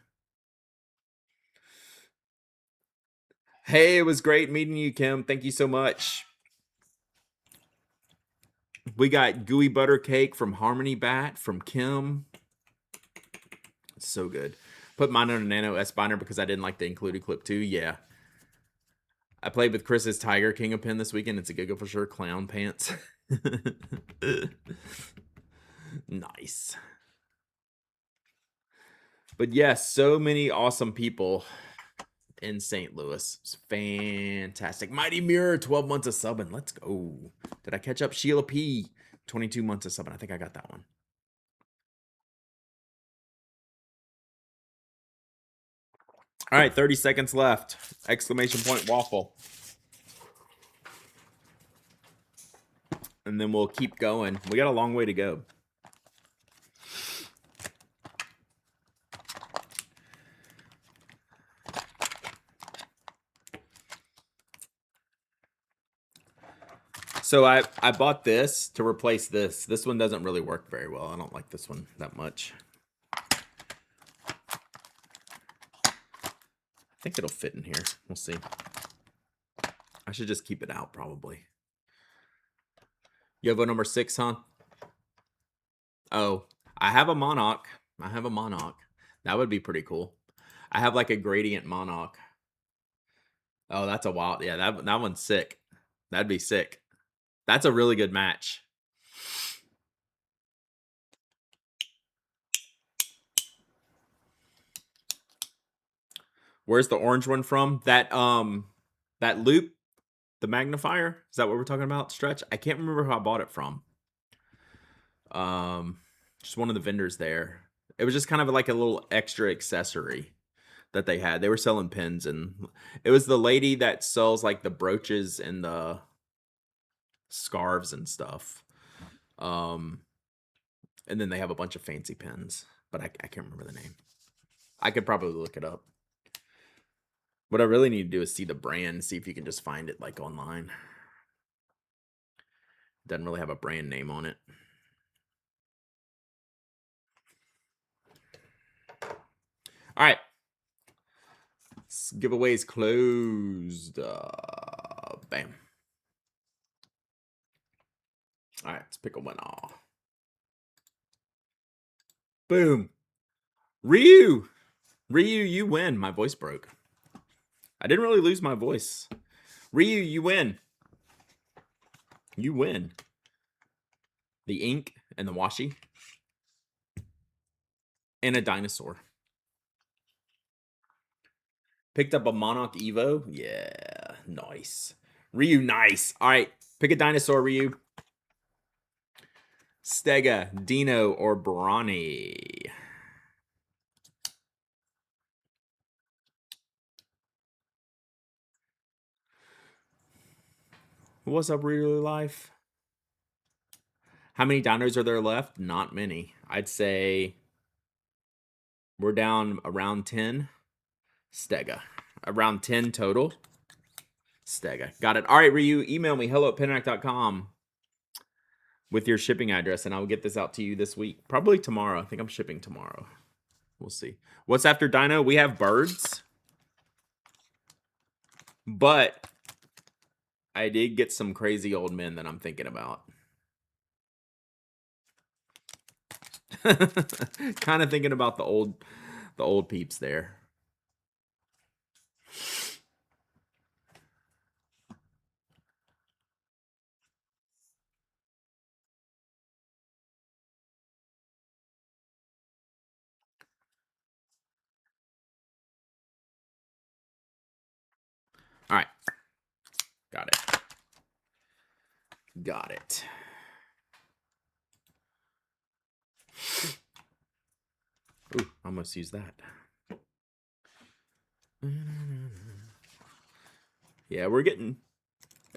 Hey, it was great meeting you, Kim. Thank you so much. We got gooey butter cake from Harmony Bat from Kim. It's so good. Put mine on a Nano S binder because I didn't like the included clip too. Yeah. I played with Chris's Tiger King of Pen this weekend. It's a Giga for sure. Clown pants. Nice. But yes, so many awesome people in St. Louis. It's fantastic. Mighty Mirror, 12 months of subbing. Let's go. Did I catch up? Sheila P. 22 months of subbing. I think I got that one. All right, 30 seconds left. Exclamation point waffle. And then we'll keep going. We got a long way to go. So I bought this to replace this. This one doesn't really work very well. I don't like this one that much. I think it'll fit in here. We'll see. I should just keep it out probably. You have a number 6, huh? Oh, I have a Monarch. I have a Monarch. That would be pretty cool. I have like a Gradient Monarch. Oh, that's a wild. Yeah, that one's sick. That'd be sick. That's a really good match. Where's the orange one from? That loop, the magnifier. Is that what we're talking about? Stretch. I can't remember who I bought it from. Just one of the vendors there. It was just kind of like a little extra accessory that they had. They were selling pins, and it was the lady that sells like the brooches and the scarves and stuff. And then they have a bunch of fancy pins, but I can't remember the name. I could probably look it up. What I really need to do is see the brand, see if you can just find it like online. Doesn't really have a brand name on it. All right. Giveaways closed. Bam. All right, let's pick a winner. Boom. Ryu, you win. My voice broke. I didn't really lose my voice. Ryu, you win. You win. The ink and the washi. And a dinosaur. Picked up a Monarch Evo. Yeah, nice. Ryu, nice. All right, pick a dinosaur, Ryu. Stega, Dino, or Brawny. What's up, Really Life? How many dinos are there left? Not many. I'd say we're down around 10. Stega. Around 10 total. Stega. Got it. All right, Ryu, email me, hello@penrack.com with your shipping address, and I will get this out to you this week. Probably tomorrow. I think I'm shipping tomorrow. We'll see. What's after Dino? We have birds. But I did get some crazy old men that I'm thinking about. Kind of thinking about the old peeps there. All right. Got it. Got it. Ooh, I almost used that. Yeah, we're getting...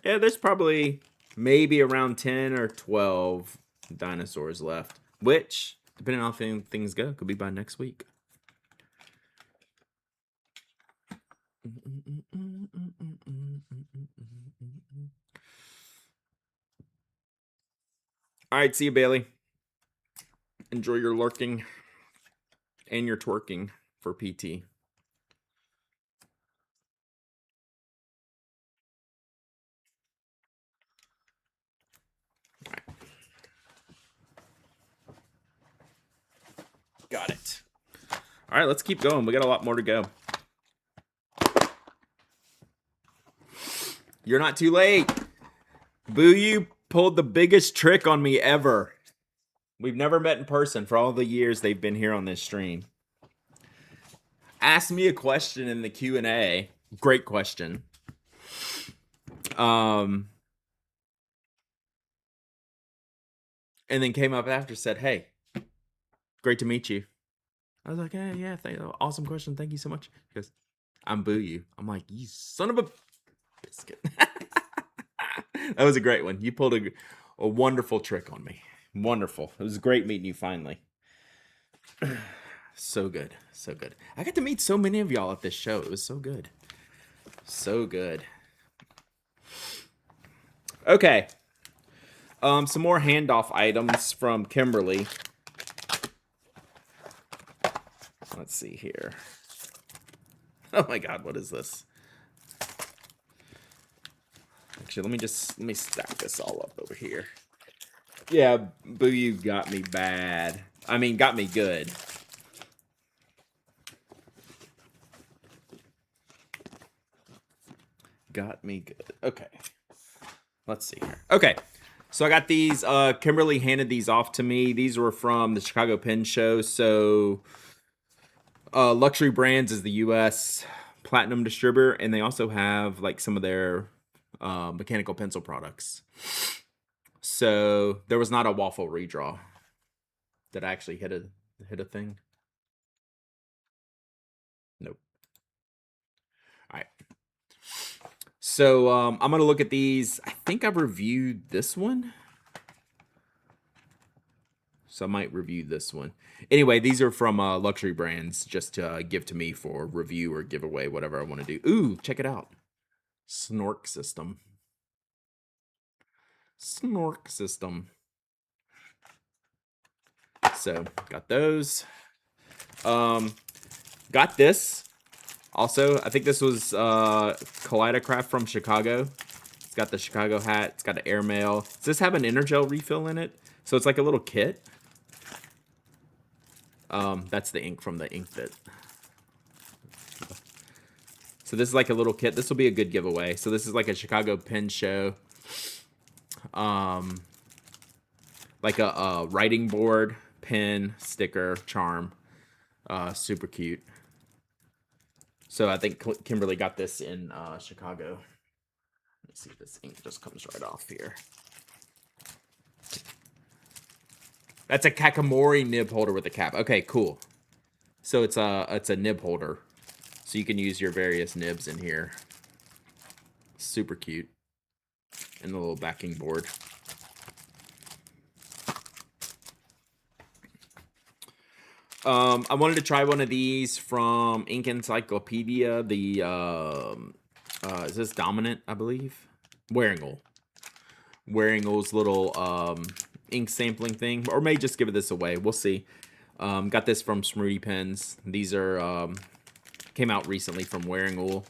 Yeah, there's probably maybe around 10 or 12 dinosaurs left. Which, depending on how things go, could be by next week. All right, see you, Bailey. Enjoy your lurking and your twerking for PT. All right. Got it. All right, let's keep going. We got a lot more to go. You're not too late. Boo, you pulled the biggest trick on me ever. We've never met in person for all the years they've been here on this stream. Ask me a question in the Q&A. Great question. and then came up after, said, "Hey, great to meet you." I was like, "Hey, yeah, awesome question. Thank you so much." He goes, "I'm Boo You." I'm like, "You son of a biscuit." That was a great one. You pulled a wonderful trick on me. Wonderful. It was great meeting you finally. So good. So good. I got to meet so many of y'all at this show. It was so good. So good. Okay. Some more handoff items from Kimberly. Let's see here. Oh my god, what is this? Actually, let me stack this all up over here. Yeah, Boo, you got me bad. I mean, got me good. Got me good. Okay. Let's see here. Okay. So I got these. Kimberly handed these off to me. These were from the Chicago Pen Show. So Luxury Brands is the U.S. platinum distributor, and they also have like some of their mechanical pencil products. So there was not a waffle redraw. Did I actually hit a thing? Nope. All right. So I'm gonna look at these. I think I've reviewed this one. So I might review this one. Anyway, these are from Luxury Brands, just to give to me for review or giveaway, whatever I want to do. Ooh, check it out. Snork system. Snork system. So got those. Got this. Also, I think this was Kaleidocraft from Chicago. It's got the Chicago hat. It's got an airmail. Does this have an Energel refill in it? So it's like a little kit. That's the ink from the ink bit. So this is like a little kit. This will be a good giveaway. So this is like a Chicago Pen Show. Like a writing board, pen, sticker, charm. Super cute. So I think Kimberly got this in Chicago. Let's see if this ink just comes right off here. That's a Kakamori nib holder with a cap. Okay, cool. So it's a nib holder. So you can use your various nibs in here. Super cute. And the little backing board. I wanted to try one of these from Ink Encyclopedia. The is this Dominant, I believe? Wearingle. Wearingle's little ink sampling thing, or may just give this away. We'll see. Got this from Smrooty Pens. These are came out recently from Wearingle,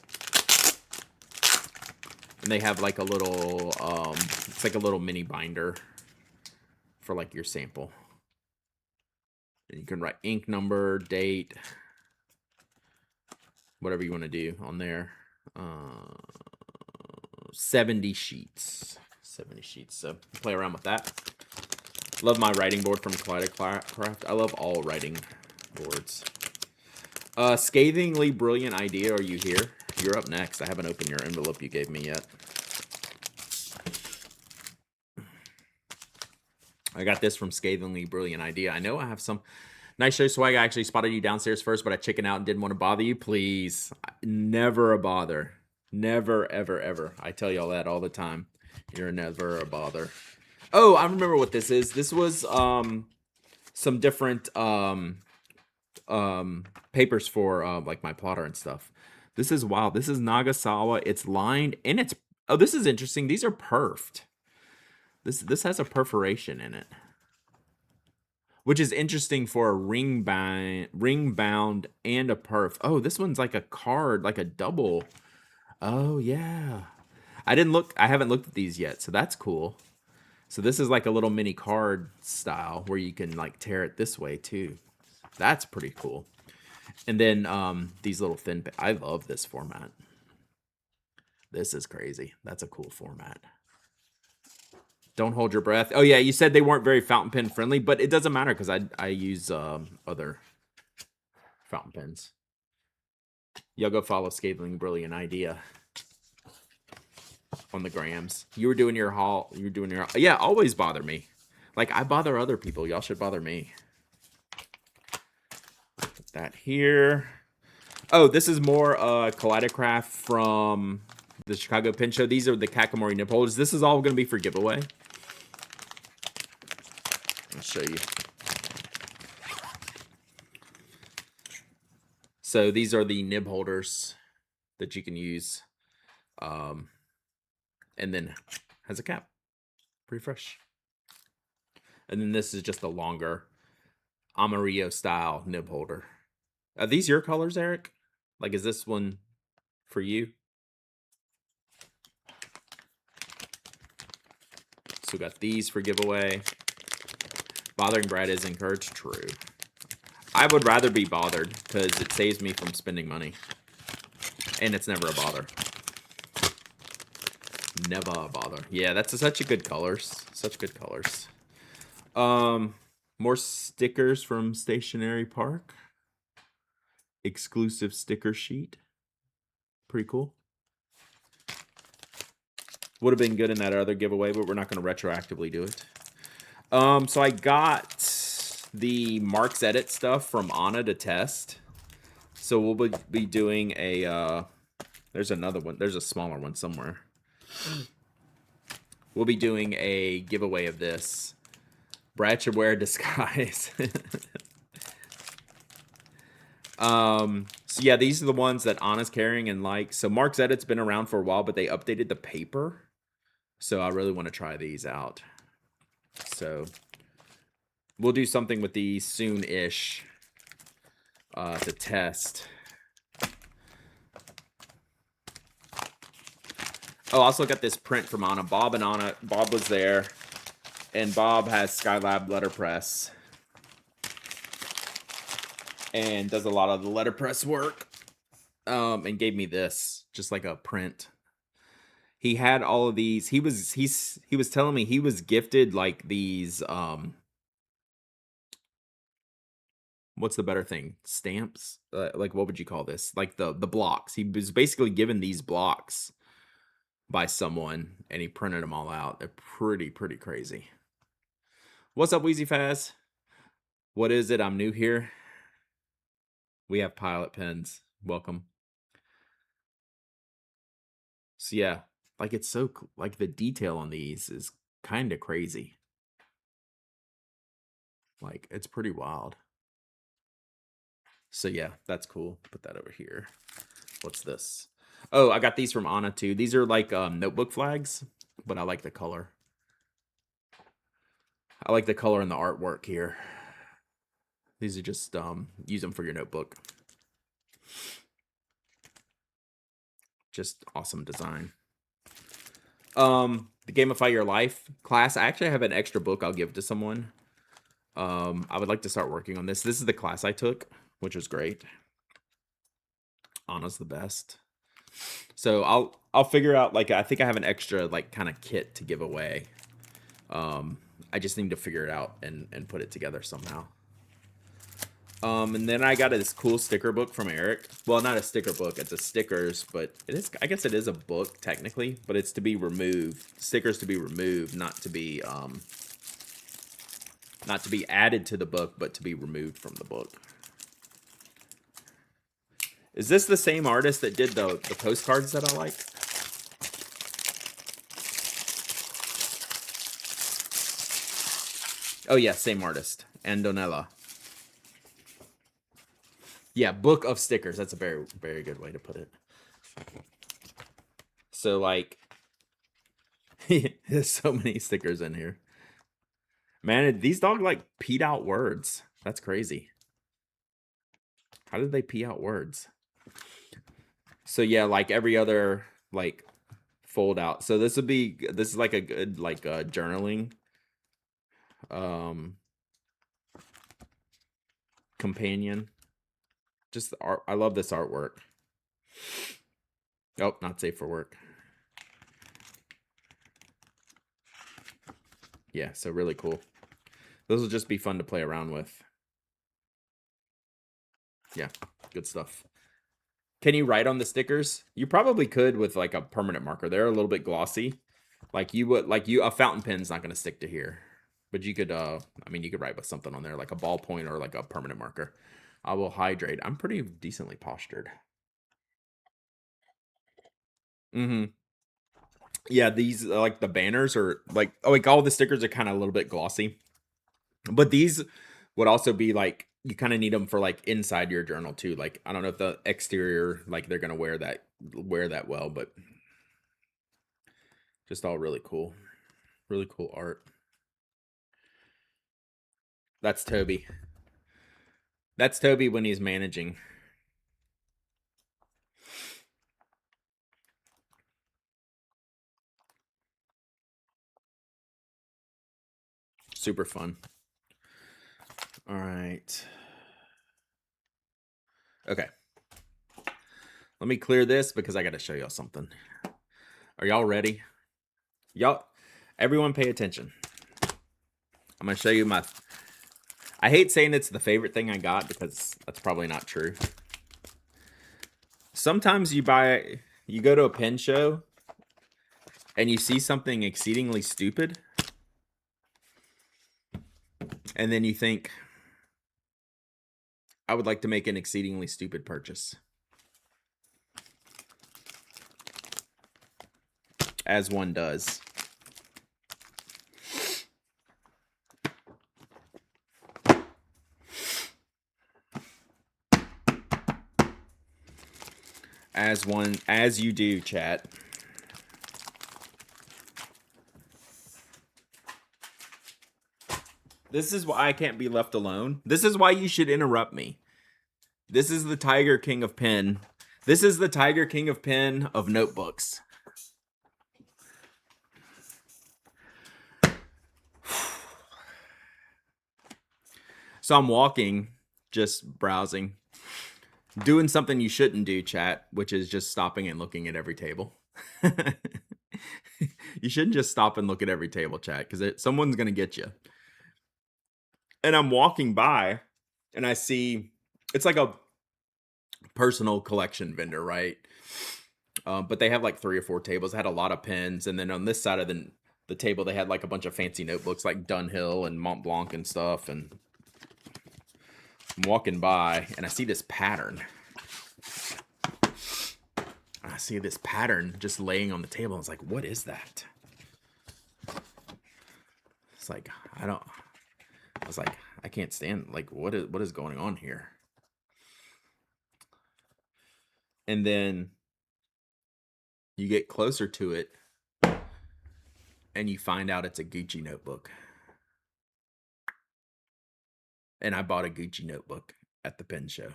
and they have like a little it's like a little mini binder for like your sample. And you can write ink number, date, whatever you want to do on there. 70 sheets. 70 sheets. So play around with that. Love my writing board from Kaleidocraft. I love all writing boards. Scathingly brilliant idea. Are you here? You're up next. I haven't opened your envelope you gave me yet. I got this from Scathingly Brilliant Idea. I know I have some nice show swag. I actually spotted you downstairs first, but I chickened out and didn't want to bother you. Please. Never a bother. Never, ever, ever. I tell y'all that all the time. You're never a bother. Oh, I remember what this is. This was some different papers for like my plotter and stuff. This is wild. This is Nagasawa. It's lined and it's this is interesting. These are perfed. This has a perforation in it, which is interesting for a ring bound and a perf. Oh, this one's like a card, like a double. Oh yeah, I haven't looked at these yet, so that's cool. So this is like a little mini card style where you can like tear it this way too. That's pretty cool. And then these little thin. I love this format. This is crazy. That's a cool format. Don't hold your breath. Oh yeah, you said they weren't very fountain pen friendly, but it doesn't matter because I use other fountain pens. Y'all go follow Scathingly Brilliant Idea on the grams. You were doing your haul. Yeah, always bother me. Like, I bother other people. Y'all should bother me. Put that here. Oh, this is more Kaleidocraft from the Chicago Pin Show. These are the Kakamori nip holders. This is all going to be for giveaway. I'll show you. So these are the nib holders that you can use. And then has a cap. Pretty fresh. And then this is just a longer Amarillo style nib holder. Are these your colors, Eric? Like, is this one for you? So we got these for giveaway. Bothering Brad is encouraged. True. I would rather be bothered because it saves me from spending money. And it's never a bother. Never a bother. Yeah, that's such a good colors. Such good colors. More stickers from Stationery Park. Exclusive sticker sheet. Pretty cool. Would have been good in that other giveaway, but we're not going to retroactively do it. So I got the Mark's Edit stuff from Anna to test. So we'll be doing a, there's another one. There's a smaller one somewhere. We'll be doing a giveaway of this. Brad should wear a disguise. So yeah, these are the ones that Anna's carrying and like. So Mark's Edit's been around for a while, but they updated the paper. So I really want to try these out. So we'll do something with these soon-ish to test. Oh, I also got this print from Anna. Bob and Anna. Bob was there. And Bob has Skylab letterpress. And does a lot of the letterpress work. And gave me this. Just like a print. He had all of these. He was telling me he was gifted like these what's the better thing? Stamps? Like what would you call this? Like the blocks. He was basically given these blocks by someone and he printed them all out. They're pretty crazy. What's up, Wheezy Faz? What is it? I'm new here. We have pilot pens. Welcome. So yeah, like it's so like the detail on these is kind of crazy. Like it's pretty wild. So yeah, that's cool. Put that over here. What's this? Oh, I got these from Anna too. These are like notebook flags, but I like the color. I like the color and the artwork here. These are just use them for your notebook. Just awesome design. The Gamify Your Life class. I actually have an extra book I'll give to someone. I would like to start working on this. This is the class I took, which was great. Anna's the best. So I'll figure out, like, I think I have an extra like kind of kit to give away. I just need to figure it out and put it together somehow. And then I got this cool sticker book from Eric. Well, not a sticker book, it's a stickers, but it is, I guess it is a book technically, but it's to be removed. Stickers to be removed, not to be added to the book, but to be removed from the book. Is this the same artist that did the postcards that I like? Oh yeah, same artist. Andonella. Yeah, book of stickers. That's a very good way to put it. So like, there's so many stickers in here. Man, these dogs like peed out words. That's crazy. How did they pee out words? So yeah, like every other like fold out. So this is like a good like journaling companion. Just art. I love this artwork. Oh, not safe for work. Yeah, so really cool. Those will just be fun to play around with. Yeah, good stuff. Can you write on the stickers? You probably could with like a permanent marker. They're a little bit glossy. Like you would, like a fountain pen's not going to stick to here. But you could, I mean, you could write with something on there, like a ballpoint or like a permanent marker. I will hydrate. I'm pretty decently postured. Mm-hmm. Yeah, these like the banners are like all the stickers are kind of a little bit glossy, but these would also be like you kind of need them for like inside your journal too. Like I don't know if the exterior like they're gonna wear that well, but just all really cool art. That's Toby. That's Toby when he's managing. Super fun. All right. Okay. Let me clear this because I got to show y'all something. Are y'all ready? Y'all, everyone pay attention. I'm going to show you my... I hate saying it's the favorite thing I got because that's probably not true. Sometimes you go to a pen show and you see something exceedingly stupid. And then you think, I would like to make an exceedingly stupid purchase. As one does. As you do, chat. This is why I can't be left alone. This is why you should interrupt me. This is the Tiger King of pen. This is the Tiger King of pen of notebooks. So I'm walking, just browsing, doing something you shouldn't do, chat, which is just stopping and looking at every table. You shouldn't just stop and look at every table, chat, because someone's going to get you. And I'm walking by, and I see, it's like a personal collection vendor, right? But they have like 3 or 4 tables. Had a lot of pens, and then on this side of the table, they had like a bunch of fancy notebooks, like Dunhill and Mont Blanc and stuff. And I'm walking by, and I see this pattern. I see this pattern just laying on the table. I was like, what is that? It's like, I was like, I can't stand, like, what is going on here? And then you get closer to it and you find out it's a Gucci notebook. And I bought a Gucci notebook at the pen show.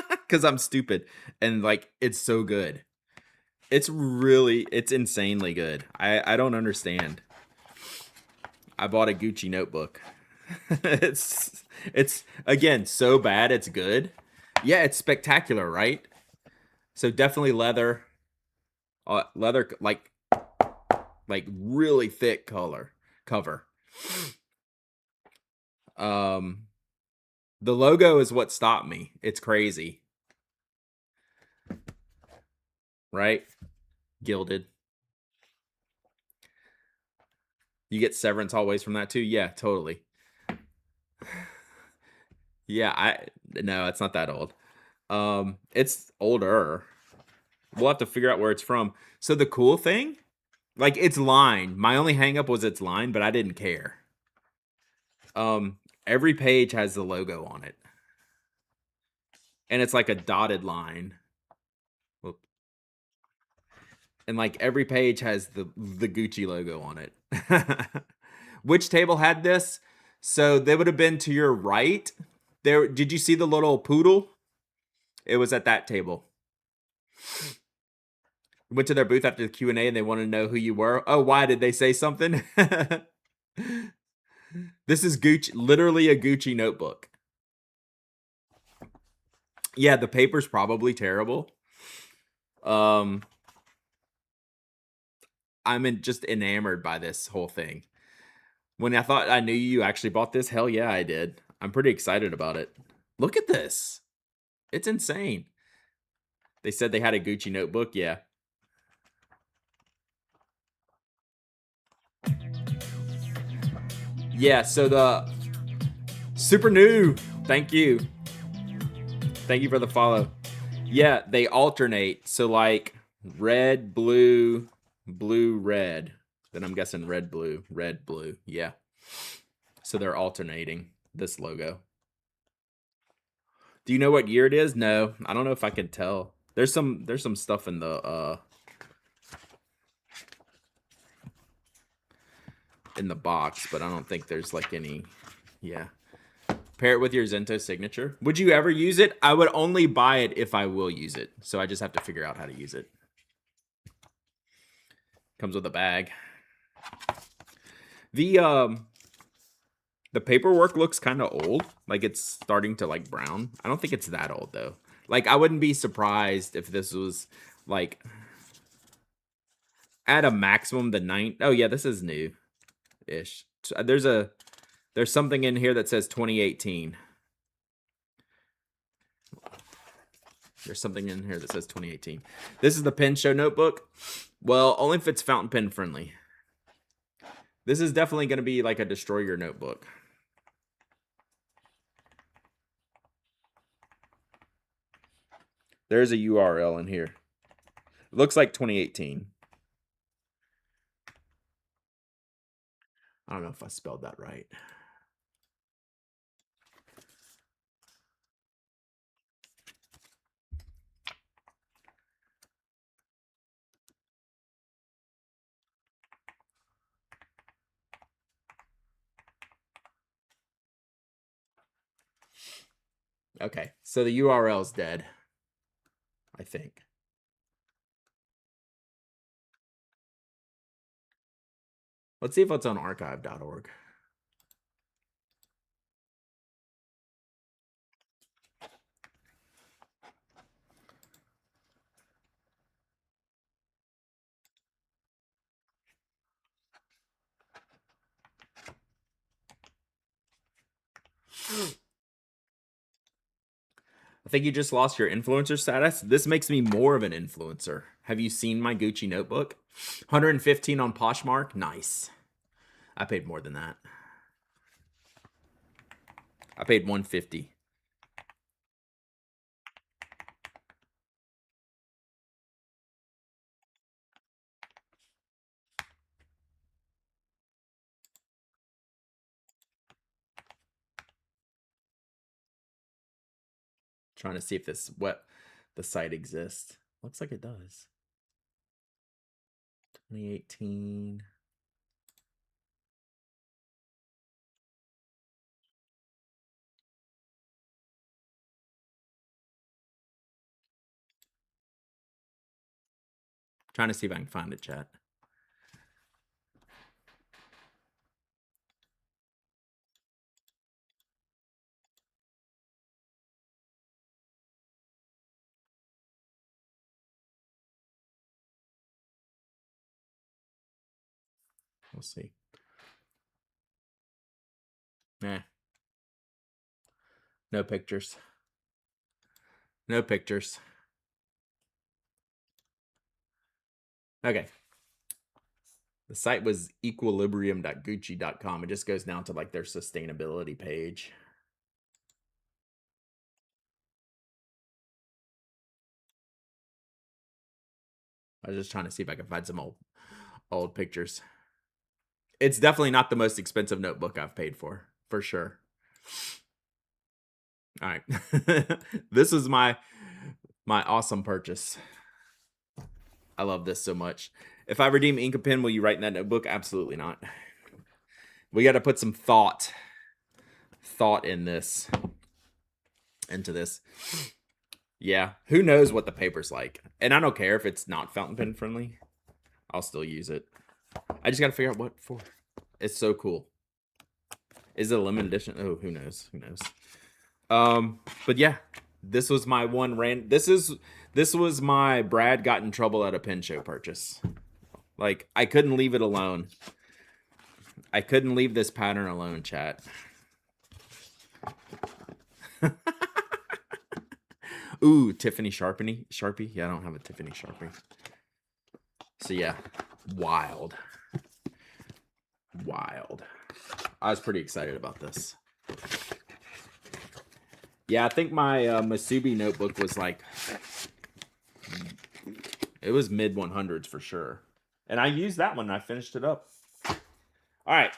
Because I'm stupid. And like, it's so good. It's insanely good. I don't understand. I bought a Gucci notebook. it's again so bad it's good. Yeah, it's spectacular, right? So definitely leather like really thick cover. The logo is what stopped me. It's crazy. Right? Gilded. You get Severance always from that too? Yeah, totally. Yeah, no, it's not that old. It's older. We'll have to figure out where it's from. So the cool thing, like it's lined. My only hangup was it's lined, but I didn't care. Every page has the logo on it. And it's like a dotted line. Whoop. And like every page has the Gucci logo on it. Which table had this? So they would have been to your right. There, did you see the little poodle? It was at that table. Went to their booth after the Q&A and they wanted to know who you were. Oh, why did they say something? This is Gucci, literally a Gucci notebook. Yeah, the paper's probably terrible. I'm just enamored by this whole thing. When I thought I knew you actually bought this, hell yeah, I did. I'm pretty excited about it. Look at this. It's insane. They said they had a Gucci notebook. Yeah. Yeah, so the super new. Thank you. Thank you for the follow. Yeah, they alternate. So like red, blue, blue, red. Then I'm guessing red, blue, red, blue. Yeah. So they're alternating this logo. Do you know what year it is? No, I don't know if I can tell. There's some stuff in the box, but I don't think there's like any. Yeah. Pair it with your Zento signature. Would you ever use it? I would only buy it if I will use it. So I just have to figure out how to use it. Comes with a bag. The paperwork looks kind of old. Like it's starting to like brown. I don't think it's that old though. Like I wouldn't be surprised if this was like at a maximum the 9. Oh yeah, this is new ish. There's something in here that says 2018. There's something in here that says 2018. This is the Pen Show notebook. Well, only if it's fountain pen friendly. This is definitely going to be like a destroy your notebook. There's a URL in here. It looks like 2018. I don't know if I spelled that right. Okay, so the URL's dead, I think. Let's see if it's on archive.org. I think you just lost your influencer status. This makes me more of an influencer. Have you seen my Gucci notebook? 115 on Poshmark. Nice. I paid more than that. I paid 150. Trying to see if the site exists. Looks like it does. 2018. Trying to see if I can find it, chat. We'll see. Nah. No pictures. No pictures. Okay. The site was equilibrium.gucci.com. It just goes down to like their sustainability page. I was just trying to see if I could find some old pictures. It's definitely not the most expensive notebook I've paid for sure. All right. This is my awesome purchase. I love this so much. If I redeem Ink and Pen, will you write in that notebook? Absolutely not. We got to put some thought in this, into this. Yeah, who knows what the paper's like. And I don't care if it's not fountain pen friendly. I'll still use it. I just got to figure out what for. It's so cool. Is it a limited edition? Oh, who knows? Who knows? But yeah, this was my this was my Brad got in trouble at a Pen Show purchase. Like, I couldn't leave it alone. I couldn't leave this pattern alone, chat. Ooh, Tiffany Sharpie. Yeah, I don't have a Tiffany Sharpie. So yeah, wild. I was pretty excited about this. Yeah, I think my Masubi notebook was like, it was mid 100s for sure. And I used that one and I finished it up. All right.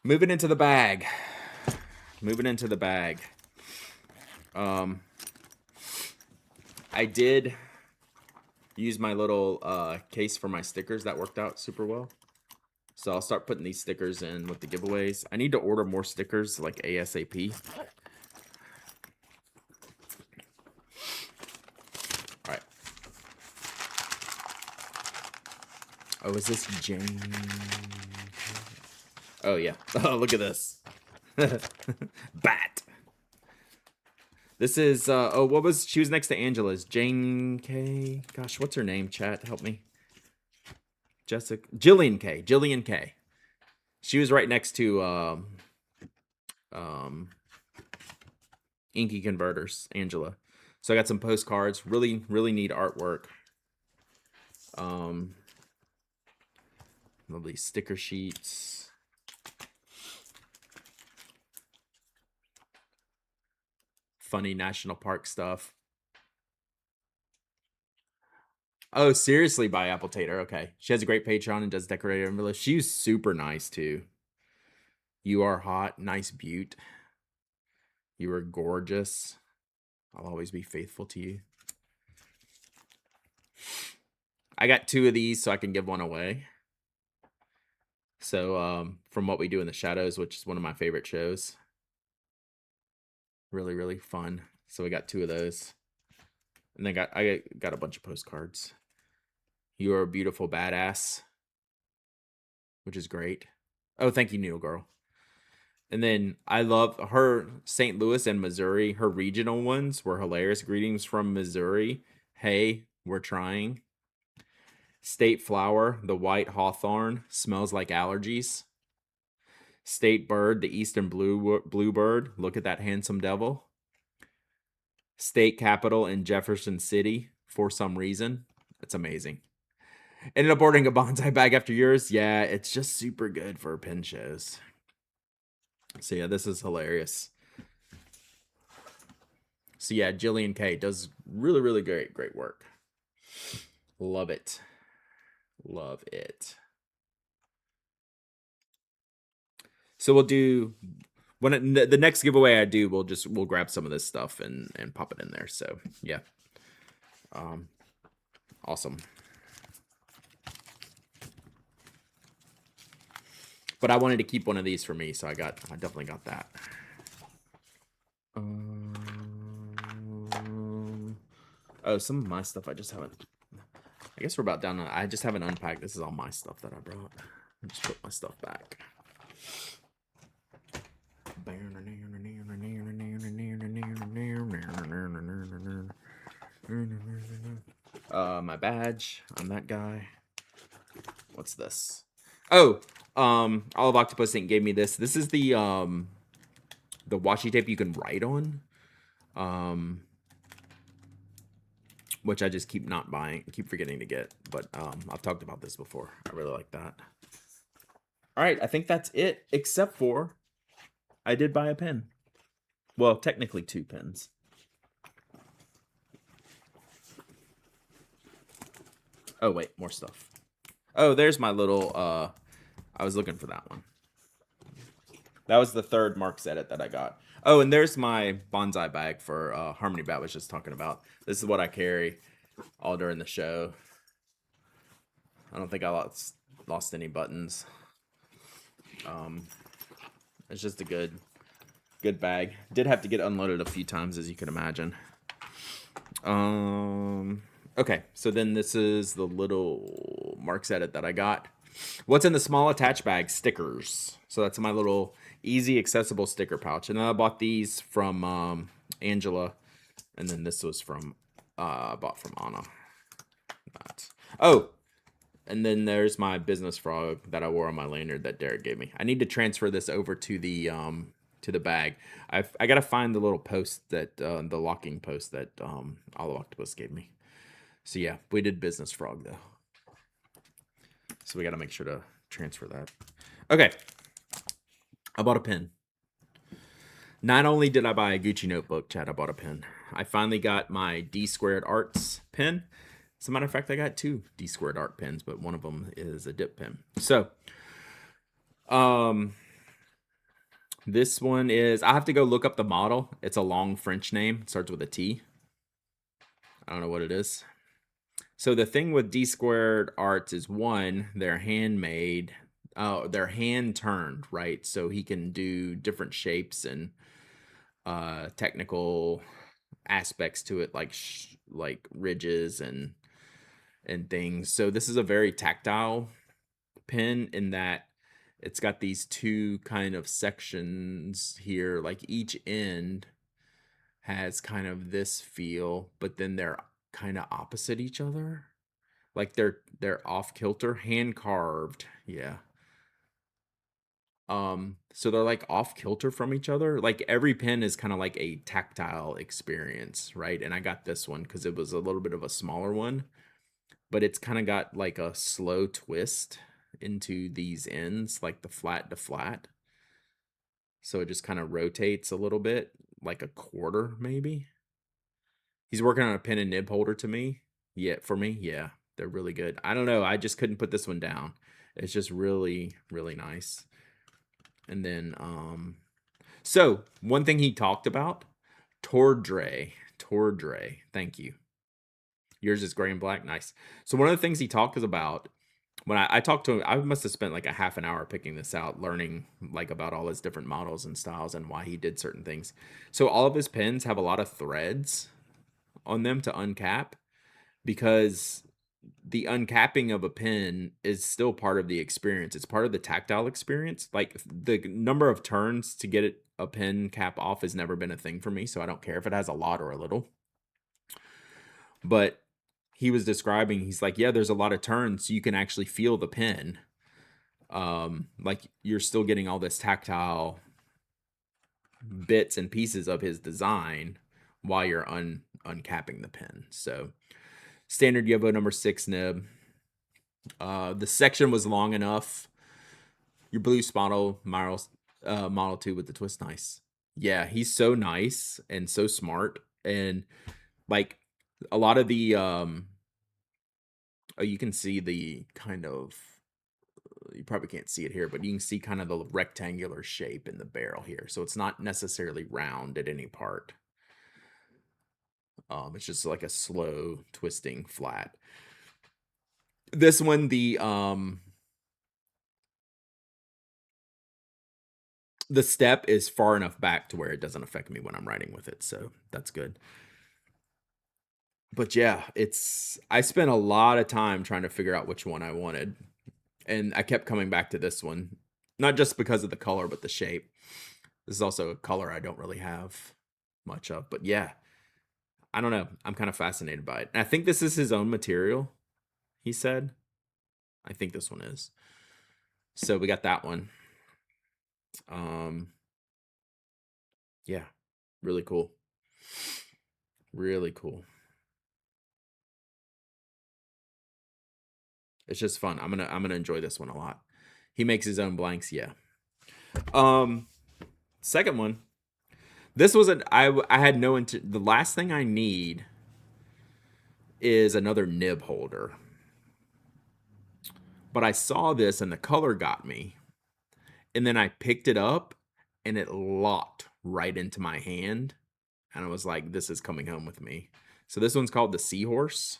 Moving into the bag. I did use my little case for my stickers. That worked out super well. So I'll start putting these stickers in with the giveaways. I need to order more stickers like ASAP. All right. Oh, is this Jane? Oh, yeah. Oh, look at this. Bat. This is, oh, what was, she was next to Angela's. Jane K. Gosh, what's her name, chat? Help me. Jessica. Jillian K. She was right next to, Inky Converters, Angela. So I got some postcards. Really, really neat artwork. Lovely sticker sheets. Funny national park stuff. Oh, seriously, by Apple Tater. Okay. She has a great Patreon and does decorated envelopes. She's super nice, too. You are hot. Nice beaut. You are gorgeous. I'll always be faithful to you. I got 2 of these so I can give one away. So, from What We Do in the Shadows, which is one of my favorite shows. Really, really fun. So we got 2 of those. And then I got a bunch of postcards. You are a beautiful badass, which is great. Oh, thank you, Neil Girl. And then I love her St. Louis and Missouri. Her regional ones were hilarious. Greetings from Missouri. Hey, we're trying. State flower, the white hawthorn, smells like allergies. State bird, the eastern bluebird. Look at that handsome devil. State capital in Jefferson City for some reason. That's amazing. Ended up ordering a bonsai bag after yours. Yeah, it's just super good for pin shows. So yeah, this is hilarious. So yeah, Jillian K does really, really great work. Love it. Love it. So we'll do the next giveaway I do, we'll grab some of this stuff and pop it in there. So yeah. Awesome. But I wanted to keep one of these for me, so I definitely got that. Oh, some of my stuff I just haven't. I guess we're about done. I just haven't unpacked. This is all my stuff that I brought. I just put my stuff back. My badge. I'm that guy. What's this? Oh, Olive Octopus Inc. gave me this. This is the washi tape you can write on. Which I just keep not buying, keep forgetting to get. But I've talked about this before. I really like that. All right, I think that's it, except for I did buy a pen. Well, technically 2 pens. Oh, wait, more stuff. Oh, there's my little, I was looking for that one. That was the 3rd Mark's Edit that I got. Oh, and there's my bonsai bag for Harmony Bat was just talking about. This is what I carry all during the show. I don't think I lost any buttons. It's just a good bag. Did have to get unloaded a few times, as you can imagine. Okay, so then this is the little Mark's Edit that I got. What's in the small attached bag? Stickers. So that's my little easy accessible sticker pouch. And then I bought these from Angela. And then this was from I bought from Anna. Oh, and then there's my business frog that I wore on my lanyard that Derek gave me. I need to transfer this over to the bag. I gotta find the little post that the locking post that Olive Octopus gave me. So yeah, we did business frog though. So we gotta make sure to transfer that. Okay. I bought a pen. Not only did I buy a Gucci notebook, Chad, I bought a pen. I finally got my D Squared Arts pen. As a matter of fact, I got two D Squared Art pens, but one of them is a dip pen. So, um, this one is, I have to go look up the model. It's a long French name. It starts with a T. I don't know what it is. So the thing with D Squared Arts is, one, they're handmade. They're hand turned, right? So he can do different shapes and technical aspects to it, like ridges and things. So this is a very tactile pen in that it's got these two kind of sections here. Like each end has kind of this feel, but then they're kind of opposite each other. Like they're off kilter, hand carved. Yeah. So they're like off kilter from each other. Like every pen is kind of like a tactile experience, right? And I got this one because it was a little bit of a smaller one, but it's kind of got like a slow twist into these ends, like the flat to flat. So it just kind of rotates a little bit, like a quarter maybe. He's working on a pen and nib holder to me. Yeah, for me, yeah, they're really good. I don't know, I just couldn't put this one down. It's just really, really nice. And then, so one thing he talked about, Tordray. Thank you. Yours is gray and black. Nice. So one of the things he talked is about, when I talked to him, I must have spent like a half an hour picking this out, learning like about all his different models and styles and why he did certain things. So all of his pens have a lot of threads on them to uncap, because the uncapping of a pen is still part of the experience. It's part of the tactile experience. Like the number of turns to get a pen cap off has never been a thing for me, so I don't care if it has a lot or a little. But he was describing, he's like, yeah, there's a lot of turns, so you can actually feel the pen. Like you're still getting all this tactile bits and pieces of his design while you're uncapping the pen. So standard Yovo number 6 nib. The section was long enough. Your blue Model 2 with the twist, nice. Yeah, he's so nice and so smart, and like a lot of the oh, you can see the kind of, you probably can't see it here, but you can see kind of the rectangular shape in the barrel here. So it's not necessarily round at any part. It's just like a slow twisting flat. This one, the step is far enough back to where it doesn't affect me when I'm writing with it, so that's good. But yeah, I spent a lot of time trying to figure out which one I wanted, and I kept coming back to this one, not just because of the color, but the shape. This is also a color I don't really have much of, but yeah, I don't know. I'm kind of fascinated by it. And I think this is his own material, he said. I think this one is. So we got that one. Yeah, really cool. Really cool. It's just fun. I'm gonna enjoy this one a lot. He makes his own blanks, yeah. Second one. This was I had no the last thing I need is another nib holder. But I saw this and the color got me. And then I picked it up and it locked right into my hand. And I was like, this is coming home with me. So this one's called the Seahorse.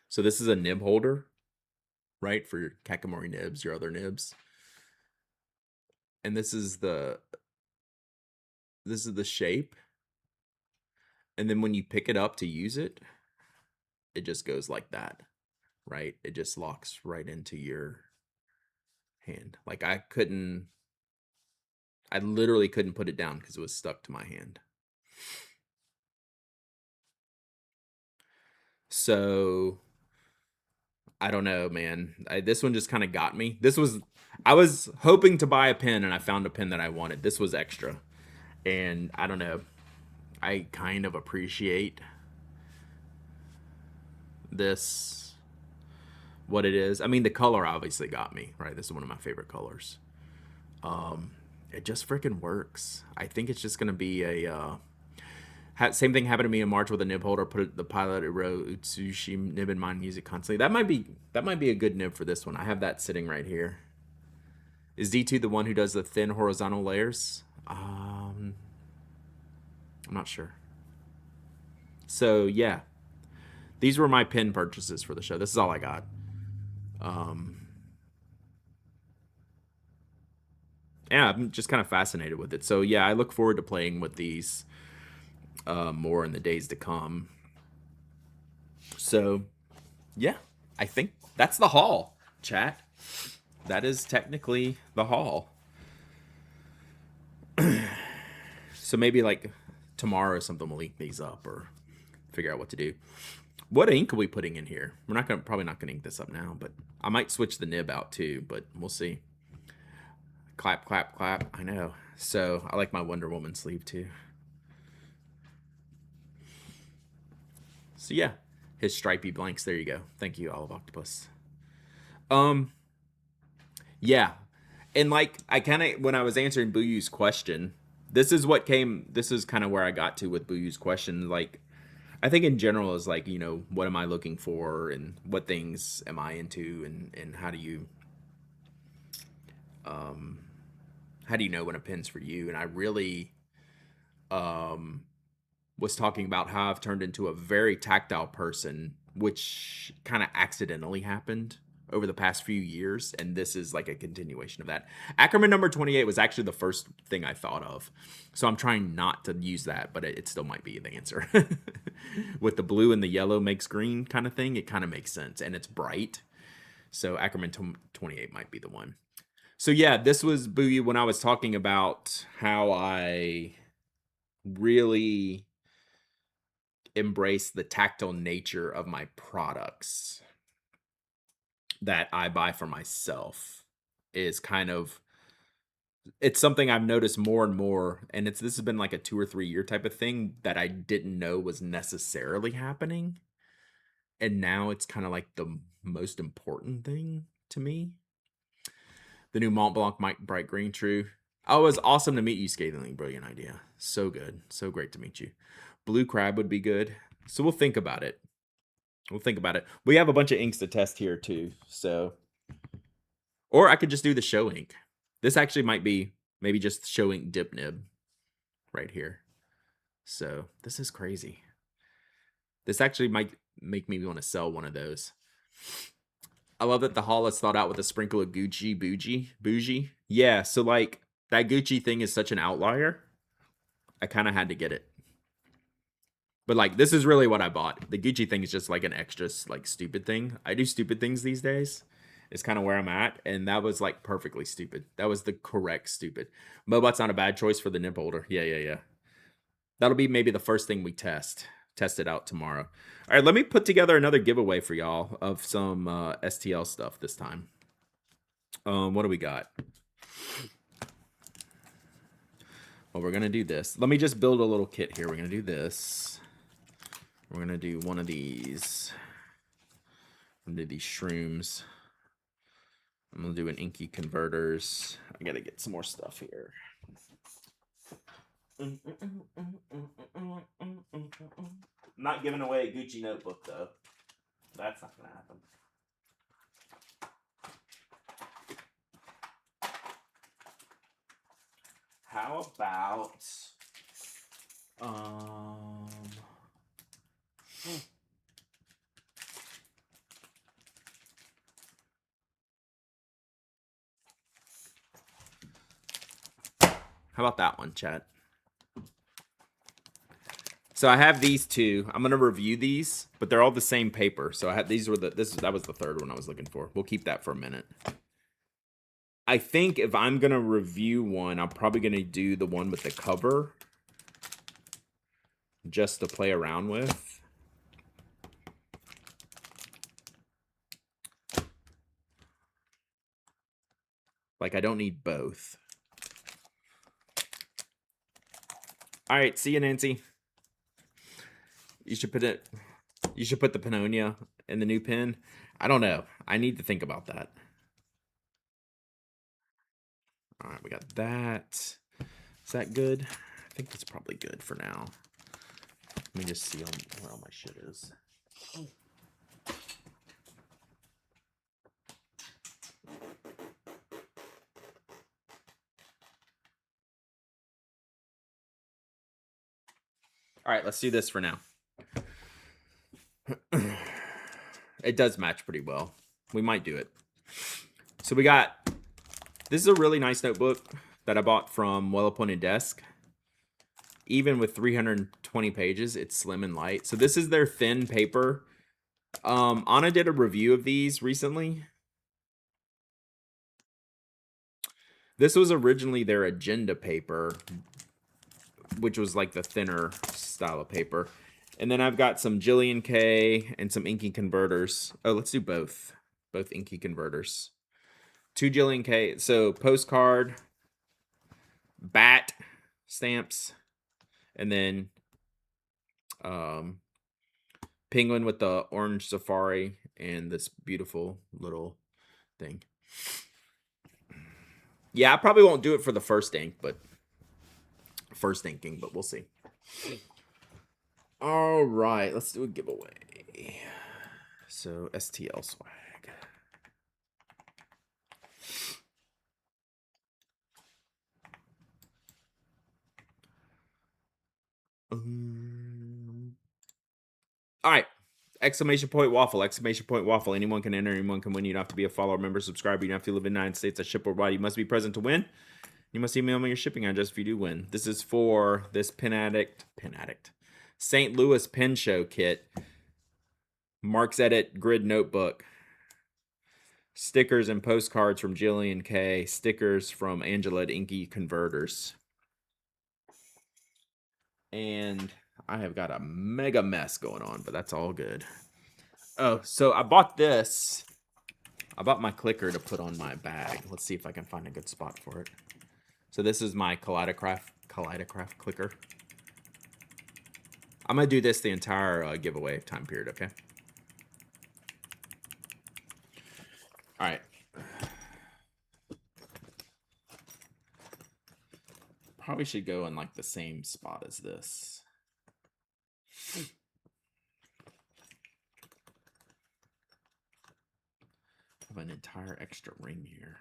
So this is a nib holder, right? For your Kakamori nibs, your other nibs. And this is the shape. And then when you pick it up to use it, it just goes like that, right? It just locks right into your hand. Like I literally couldn't put it down because it was stuck to my hand. So I don't know, man. This one just kind of got me. I was hoping to buy a pen and I found a pen that I wanted. This was extra. And I don't know. I kind of appreciate this what it is. I mean, the color obviously got me, right? This is one of my favorite colors. It just freaking works. I think it's just gonna be a same thing happened to me in March with a nib holder. Put the Pilot Iro Utsushi nib in my music constantly. That might be a good nib for this one. I have that sitting right here. Is D2 the one who does the thin horizontal layers? I'm not sure. So yeah, these were my pin purchases for the show. This is all I got. Yeah, I'm just kind of fascinated with it. So yeah, I look forward to playing with these more in the days to come. So yeah, I think that's the haul, chat. That is technically the haul. So maybe like tomorrow or something we'll ink these up or figure out what to do. What ink are we putting in here? We're probably not gonna ink this up now, but I might switch the nib out too, but we'll see. Clap, clap, clap. I know. So I like my Wonder Woman sleeve too. So yeah, his stripy blanks. There you go. Thank you, Olive Octopus. Yeah, and like I kind of when I was answering Buyu's question, this is kind of where I got to with Buyu's question. Like, I think in general is like, what am I looking for and what things am I into and how do you know when a pin's for you? And I really was talking about how I've turned into a very tactile person, which kind of accidentally happened over the past few years, and this is like a continuation of that. Ackerman number 28 was actually the first thing I thought of, so I'm trying not to use that, but it still might be the answer. With the blue and the yellow makes green kind of thing, it kind of makes sense, and it's bright, so Ackerman 28 might be the one. So yeah, this was Buyu when I was talking about how I really embrace the tactile nature of my products that I buy for myself is it's something I've noticed more and more, and this has been like a 2 or 3 year type of thing that I didn't know was necessarily happening, and now it's kind of like the most important thing to me. The new Mont Blanc Bright Green, true. Oh, it was awesome to meet you, Scathingly. Brilliant idea. So good. So great to meet you. Blue Crab would be good. So we'll think about it. We have a bunch of inks to test here too. So, or I could just do the show ink. This actually might be maybe just show ink dip nib right here. So this is crazy. This actually might make me want to sell one of those. I love that the haul is thought out with a sprinkle of Gucci bougie. Yeah, so like that Gucci thing is such an outlier. I kind of had to get it. But like this is really what I bought. The Gucci thing is just like an extra like stupid thing. I do stupid things these days. It's kind of where I'm at, and that was like perfectly stupid. That was the correct stupid. Mobot's not a bad choice for the nib holder. Yeah. That'll be maybe the first thing we test it out tomorrow. All right, let me put together another giveaway for y'all of some STL stuff this time. What do we got? Well, we're gonna do this. Let me just build a little kit here. We're gonna do this. We're gonna do one of these. I'm gonna do these shrooms. I'm gonna do an inky converters. I gotta get some more stuff here. Not giving away a Gucci notebook though. That's not gonna happen. How about how about that one, chat? So I have these two. I'm gonna review these, but they're all the same paper. So I had that was the third one I was looking for. We'll keep that for a minute. I think if I'm gonna review one, I'm probably gonna do the one with the cover, just to play around with. Like I don't need both. All right, see you, Nancy. You should put the Pannonia in the new pen. I don't know. I need to think about that. All right, we got that. Is that good? I think that's probably good for now. Let me just see where all my shit is. All right, let's do this for now. It does match pretty well. We might do it. So we got, this is a really nice notebook that I bought from Well Appointed Desk. Even with 320 pages, it's slim and light. So this is their thin paper. Anna did a review of these recently. This was originally their agenda paper, which was like the thinner style of paper. And then I've got some Jillian K and some Inky converters. Oh, let's do both. Both Inky converters. 2 Jillian K. So postcard, bat stamps, and then penguin with the orange safari and this beautiful little thing. Yeah, I probably won't do it for the first ink, but first inking, but we'll see. All right, let's do a giveaway. So STL swag. All right. Exclamation point waffle. Exclamation point waffle. Anyone can enter. Anyone can win. You don't have to be a follower, member, subscriber. You don't have to live in the United States. I ship worldwide. You must be present to win. You must email me your shipping address if you do win. This is for this Pen Addict St. Louis Pen Show kit. Mark's Edit Grid Notebook. Stickers and postcards from Jillian K. Stickers from Angela at Inky Converters. And I have got a mega mess going on, but that's all good. Oh, so I bought this. I bought my clicker to put on my bag. Let's see if I can find a good spot for it. So this is my Kaleidocraft clicker. I'm going to do this the entire giveaway time period, okay? All right. Probably should go in like the same spot as this. I have an entire extra ring here.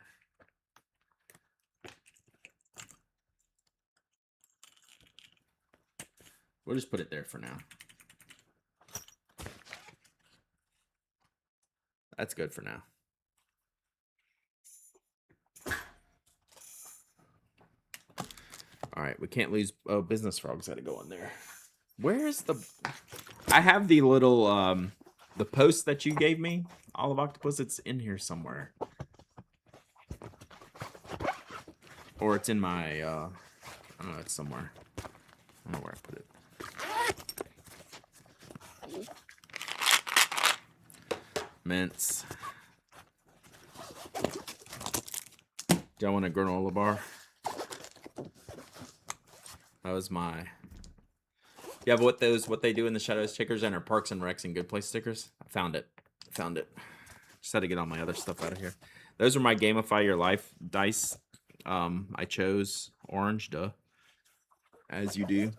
We'll just put it there for now. That's good for now. All right, we can't lose. Oh, Business Frog's got to go in there. Where's the? I have the little the post that you gave me, Olive Octopus. It's in here somewhere, or it's in my. I don't know. It's somewhere. I don't know where I put it. Mints. Do y'all want a granola bar? That was my. Yeah, but what they do in the Shadows stickers and our Parks and Recs and Good Place stickers. I found it. Just had to get all my other stuff out of here. Those are my Gamify Your Life dice. I chose orange, duh. As you do.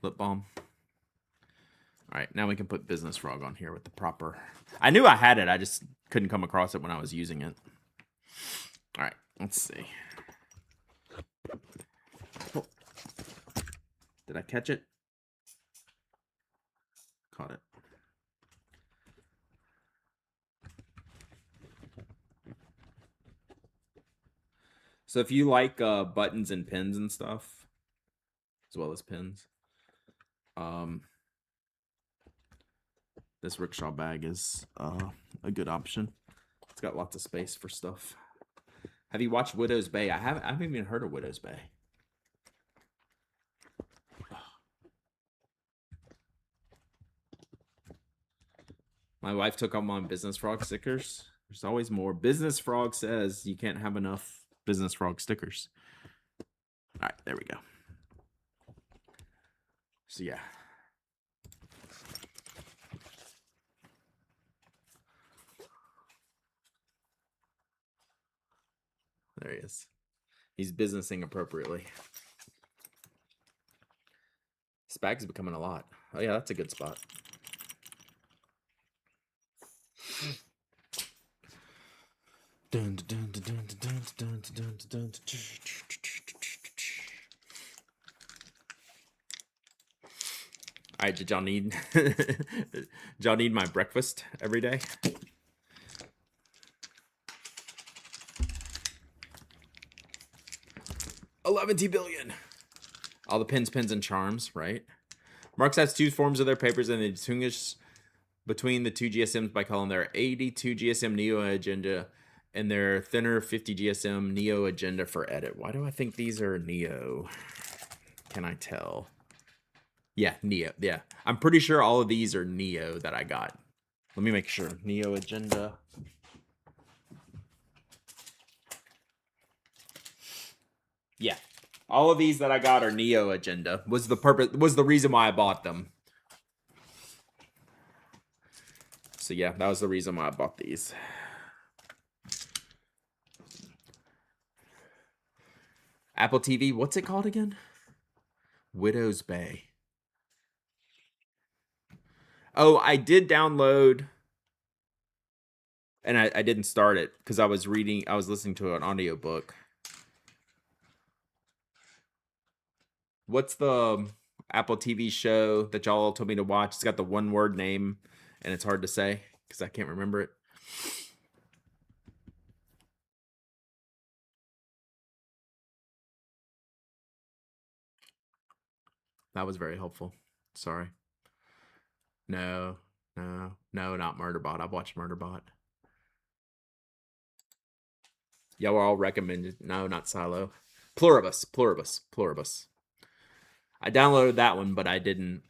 Lip balm. All right, now we can put Business Frog on here with the proper. I knew I had it. I just couldn't come across it when I was using it. All right, let's see. Oh. Did I catch it? Caught it. So if you like buttons and pins and stuff, as well as pins, this rickshaw bag is a good option. It's got lots of space for stuff. Have you watched Widow's Bay? I haven't even heard of Widow's Bay. My wife took on my Business Frog stickers. There's always more. Business Frog says you can't have enough Business Frog stickers. All right, there we go. So yeah. There he is. He's businessing appropriately. This bag's becoming a lot. Oh yeah, that's a good spot. Dun, dun, dun, dun, dun, dun, dun, dun, dun. All right, did y'all need y'all need my breakfast every day? $11 billion. All the pins, and charms, right? Marx has two forms of their papers, and they distinguish between the two GSMs by calling their 82 GSM Neo agenda and their thinner 50 GSM Neo agenda for edit. Why do I think these are Neo? Can I tell? Yeah, Neo. Yeah. I'm pretty sure all of these are Neo that I got. Let me make sure. Neo agenda. Yeah. All of these that I got are Neo agenda. Was the reason why I bought them. So yeah, that was the reason why I bought these. Apple TV, what's it called again? Widow's Bay. Oh, I did download, and I didn't start it because I was listening to an audiobook. What's the Apple TV show that y'all told me to watch? It's got the one-word name, and it's hard to say because I can't remember it. That was very helpful. Sorry. No, not Murderbot. I've watched Murderbot. Y'all were all recommended. No, not Silo. Pluribus. I downloaded that one, but I didn't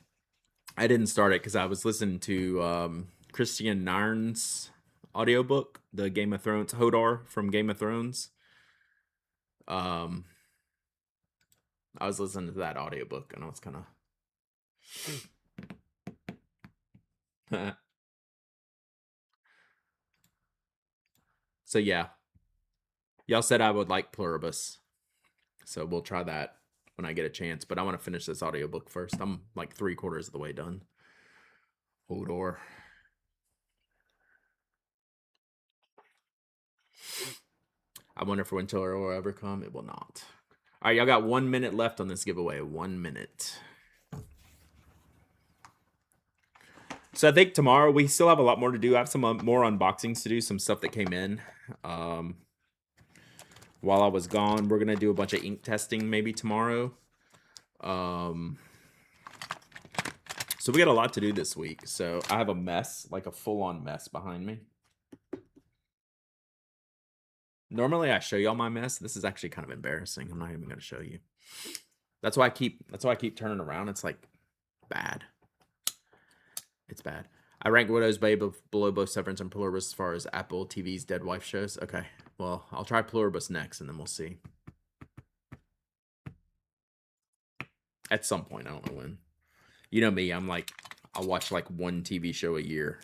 start it because I was listening to Christian Narn's audiobook, the Game of Thrones, Hodor from Game of Thrones. I was listening to that audiobook and I was kind of So yeah. Y'all said I would like Pluribus. So we'll try that when I get a chance, but I want to finish this audiobook first. I'm like 3/4 of the way done. Hodor. I wonder if Winter will ever come. It will not. All right, y'all got 1 minute left on this giveaway. 1 minute. So I think tomorrow we still have a lot more to do. I have some more unboxings to do, some stuff that came in while I was gone. We're gonna do a bunch of ink testing maybe tomorrow. So we got a lot to do this week. So I have a mess, like a full-on mess behind me. Normally I show y'all my mess. This is actually kind of embarrassing. I'm not even gonna show you. That's why I keep turning around. It's like bad. It's bad. I rank Widow's Bay below both Severance and Pluribus as far as Apple TV's Dead Wife shows. Okay, well, I'll try Pluribus next, and then we'll see. At some point, I don't know when. You know me, I'm like, I'll watch like one TV show a year.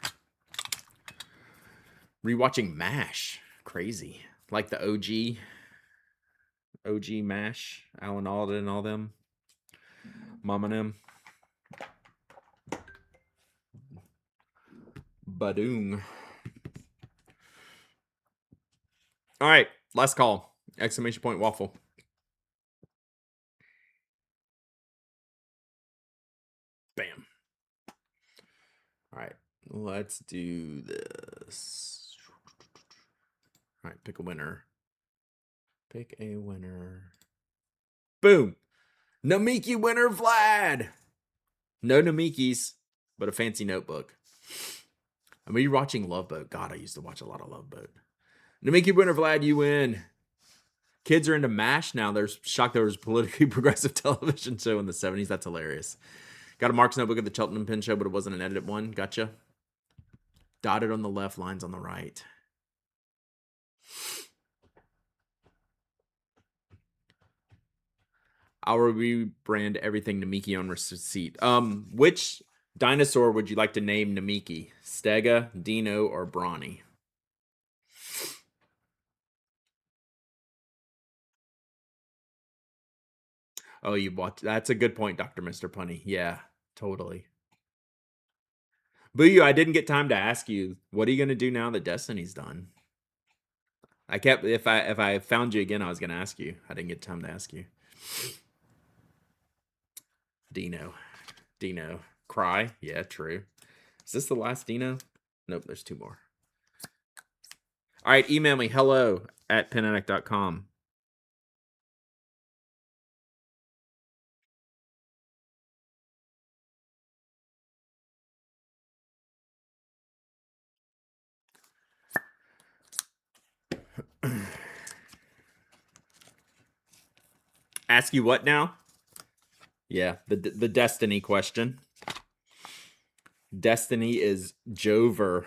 Rewatching MASH. Crazy. Like the OG MASH. Alan Alda and all them. Mom and them. Badoong. All right, last call. Exclamation point waffle. Bam. All right, let's do this. All right, pick a winner. Pick a winner. Boom. Namiki winner Vlad. No Namikis, but a fancy notebook. I'm rewatching Love Boat. God, I used to watch a lot of Love Boat. Namiki winner Vlad, you win. Kids are into MASH now. They're shocked there was a politically progressive television show in the 70s. That's hilarious. Got a Mark's notebook at the Cheltenham Pin Show, but it wasn't an edited one. Gotcha. Dotted on the left, lines on the right. I'll rebrand everything Namiki on receipt. Which dinosaur would you like to name Namiki? Stega, Dino, or Brawny? Oh, you watch. That's a good point, Dr. Mr. Punny. Yeah, totally. Boo, I didn't get time to ask you. What are you gonna do now that Destiny's done? I kept if I found you again, I was gonna ask you. I didn't get time to ask you. Dino. Cry. Yeah, true. Is this the last Dino? Nope, there's 2 more. All right, email me hello@penaddict.com. Ask you what now? Yeah, the Destiny question. Destiny is Jover.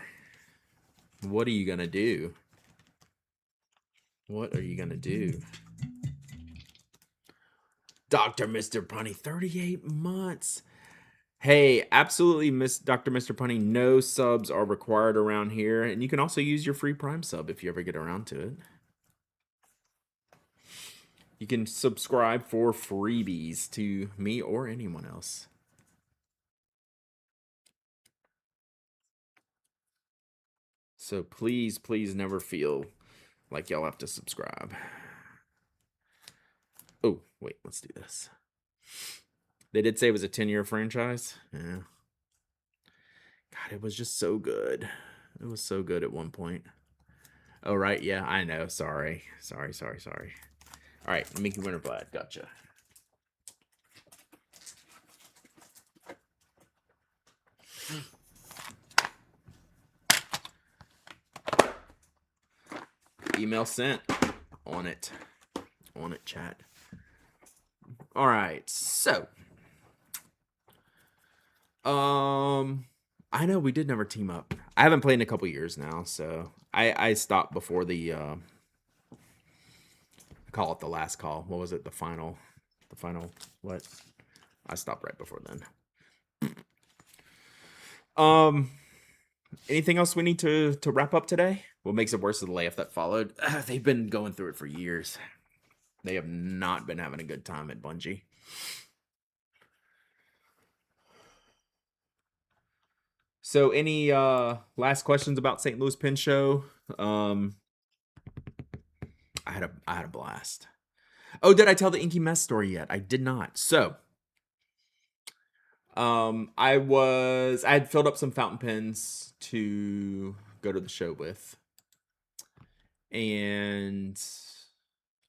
What are you gonna do? What are you gonna do? Dr. Mr. Punny, 38 months. Hey, absolutely, Dr. Mr. Punny. No subs are required around here, and you can also use your free Prime sub if you ever get around to it. You can subscribe for freebies to me or anyone else. So please never feel like y'all have to subscribe. Oh, wait, let's do this. They did say it was a 10-year franchise. Yeah. God, it was just so good. It was so good at one point. Oh, right. Yeah, I know. Sorry. All right, Minky Winterblatt. Gotcha. Email sent. On it, chat. All right, so I know we did never team up. I haven't played in a couple years now, so I stopped before the I call it the last call. What was it? The final what? I stopped right before then. Anything else we need to wrap up today? What makes it worse is the layoff that followed. They've been going through it for years. They have not been having a good time at Bungie. So any last questions about St. Louis Pen Show? I had a blast. Oh, did I tell the Inky Mess story yet? I did not. So I had filled up some fountain pens to go to the show with. And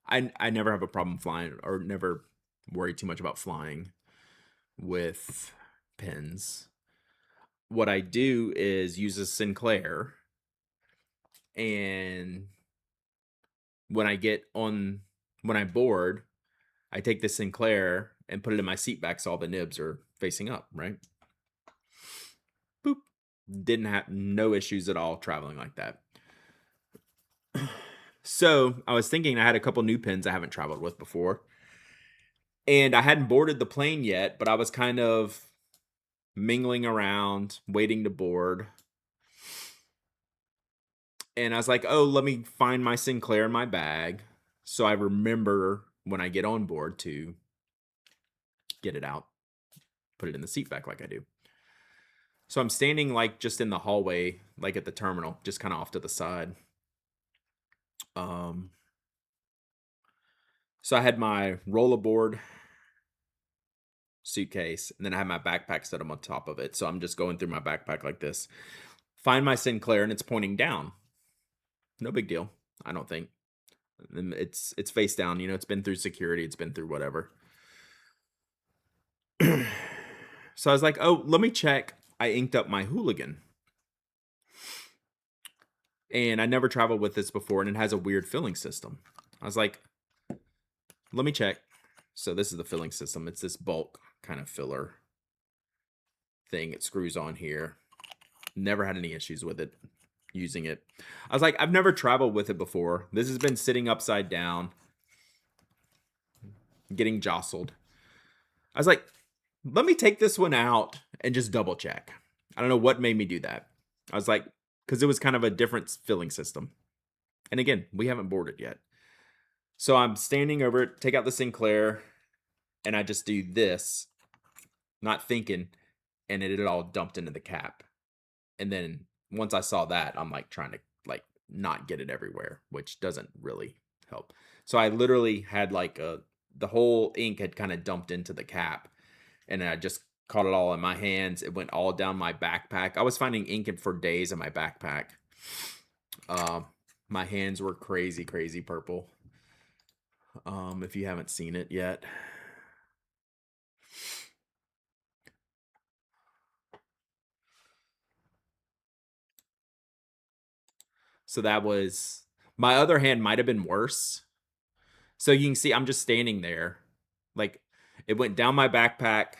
I never have a problem flying, or never worry too much about flying with pens. What I do is use a Sinclair, and when I board, I take the Sinclair and put it in my seat back so all the nibs are facing up, right? Boop. Didn't have no issues at all traveling like that. So I was thinking, I had a couple new pens I haven't traveled with before. And I hadn't boarded the plane yet, but I was kind of mingling around, waiting to board. And I was like, oh, let me find my Sinclair in my bag, so I remember when I get on board to get it out, put it in the seat back like I do. So I'm standing like just in the hallway, like at the terminal, just kind of off to the side. So I had my rollerboard suitcase, and then I had my backpack set up on top of it. So I'm just going through my backpack like this. Find my Sinclair, and it's pointing down. No big deal, I don't think. It's face down. You know, it's been through security. It's been through whatever. So I was like, oh, let me check. I inked up my Hooligan. And I never traveled with this before, and it has a weird filling system. I was like, let me check. So this is the filling system. It's this bulk kind of filler thing. It screws on here. Never had any issues with it, using it. I was like, I've never traveled with it before. This has been sitting upside down, getting jostled. I was like, let me take this one out and just double check. I don't know what made me do that. I was like, because it was kind of a different filling system. And again, we haven't boarded yet. So I'm standing over it, take out the Sinclair, and I just do this, not thinking, and it all dumped into the cap. And then once I saw that, I'm like trying to like not get it everywhere, which doesn't really help. So I literally had like the whole ink had kind of dumped into the cap, and I just caught it all in my hands. It went all down my backpack. I was finding ink for days in my backpack. My hands were crazy, crazy purple. If you haven't seen it yet. So that was, my other hand might have been worse. So you can see I'm just standing there. Like it went down my backpack,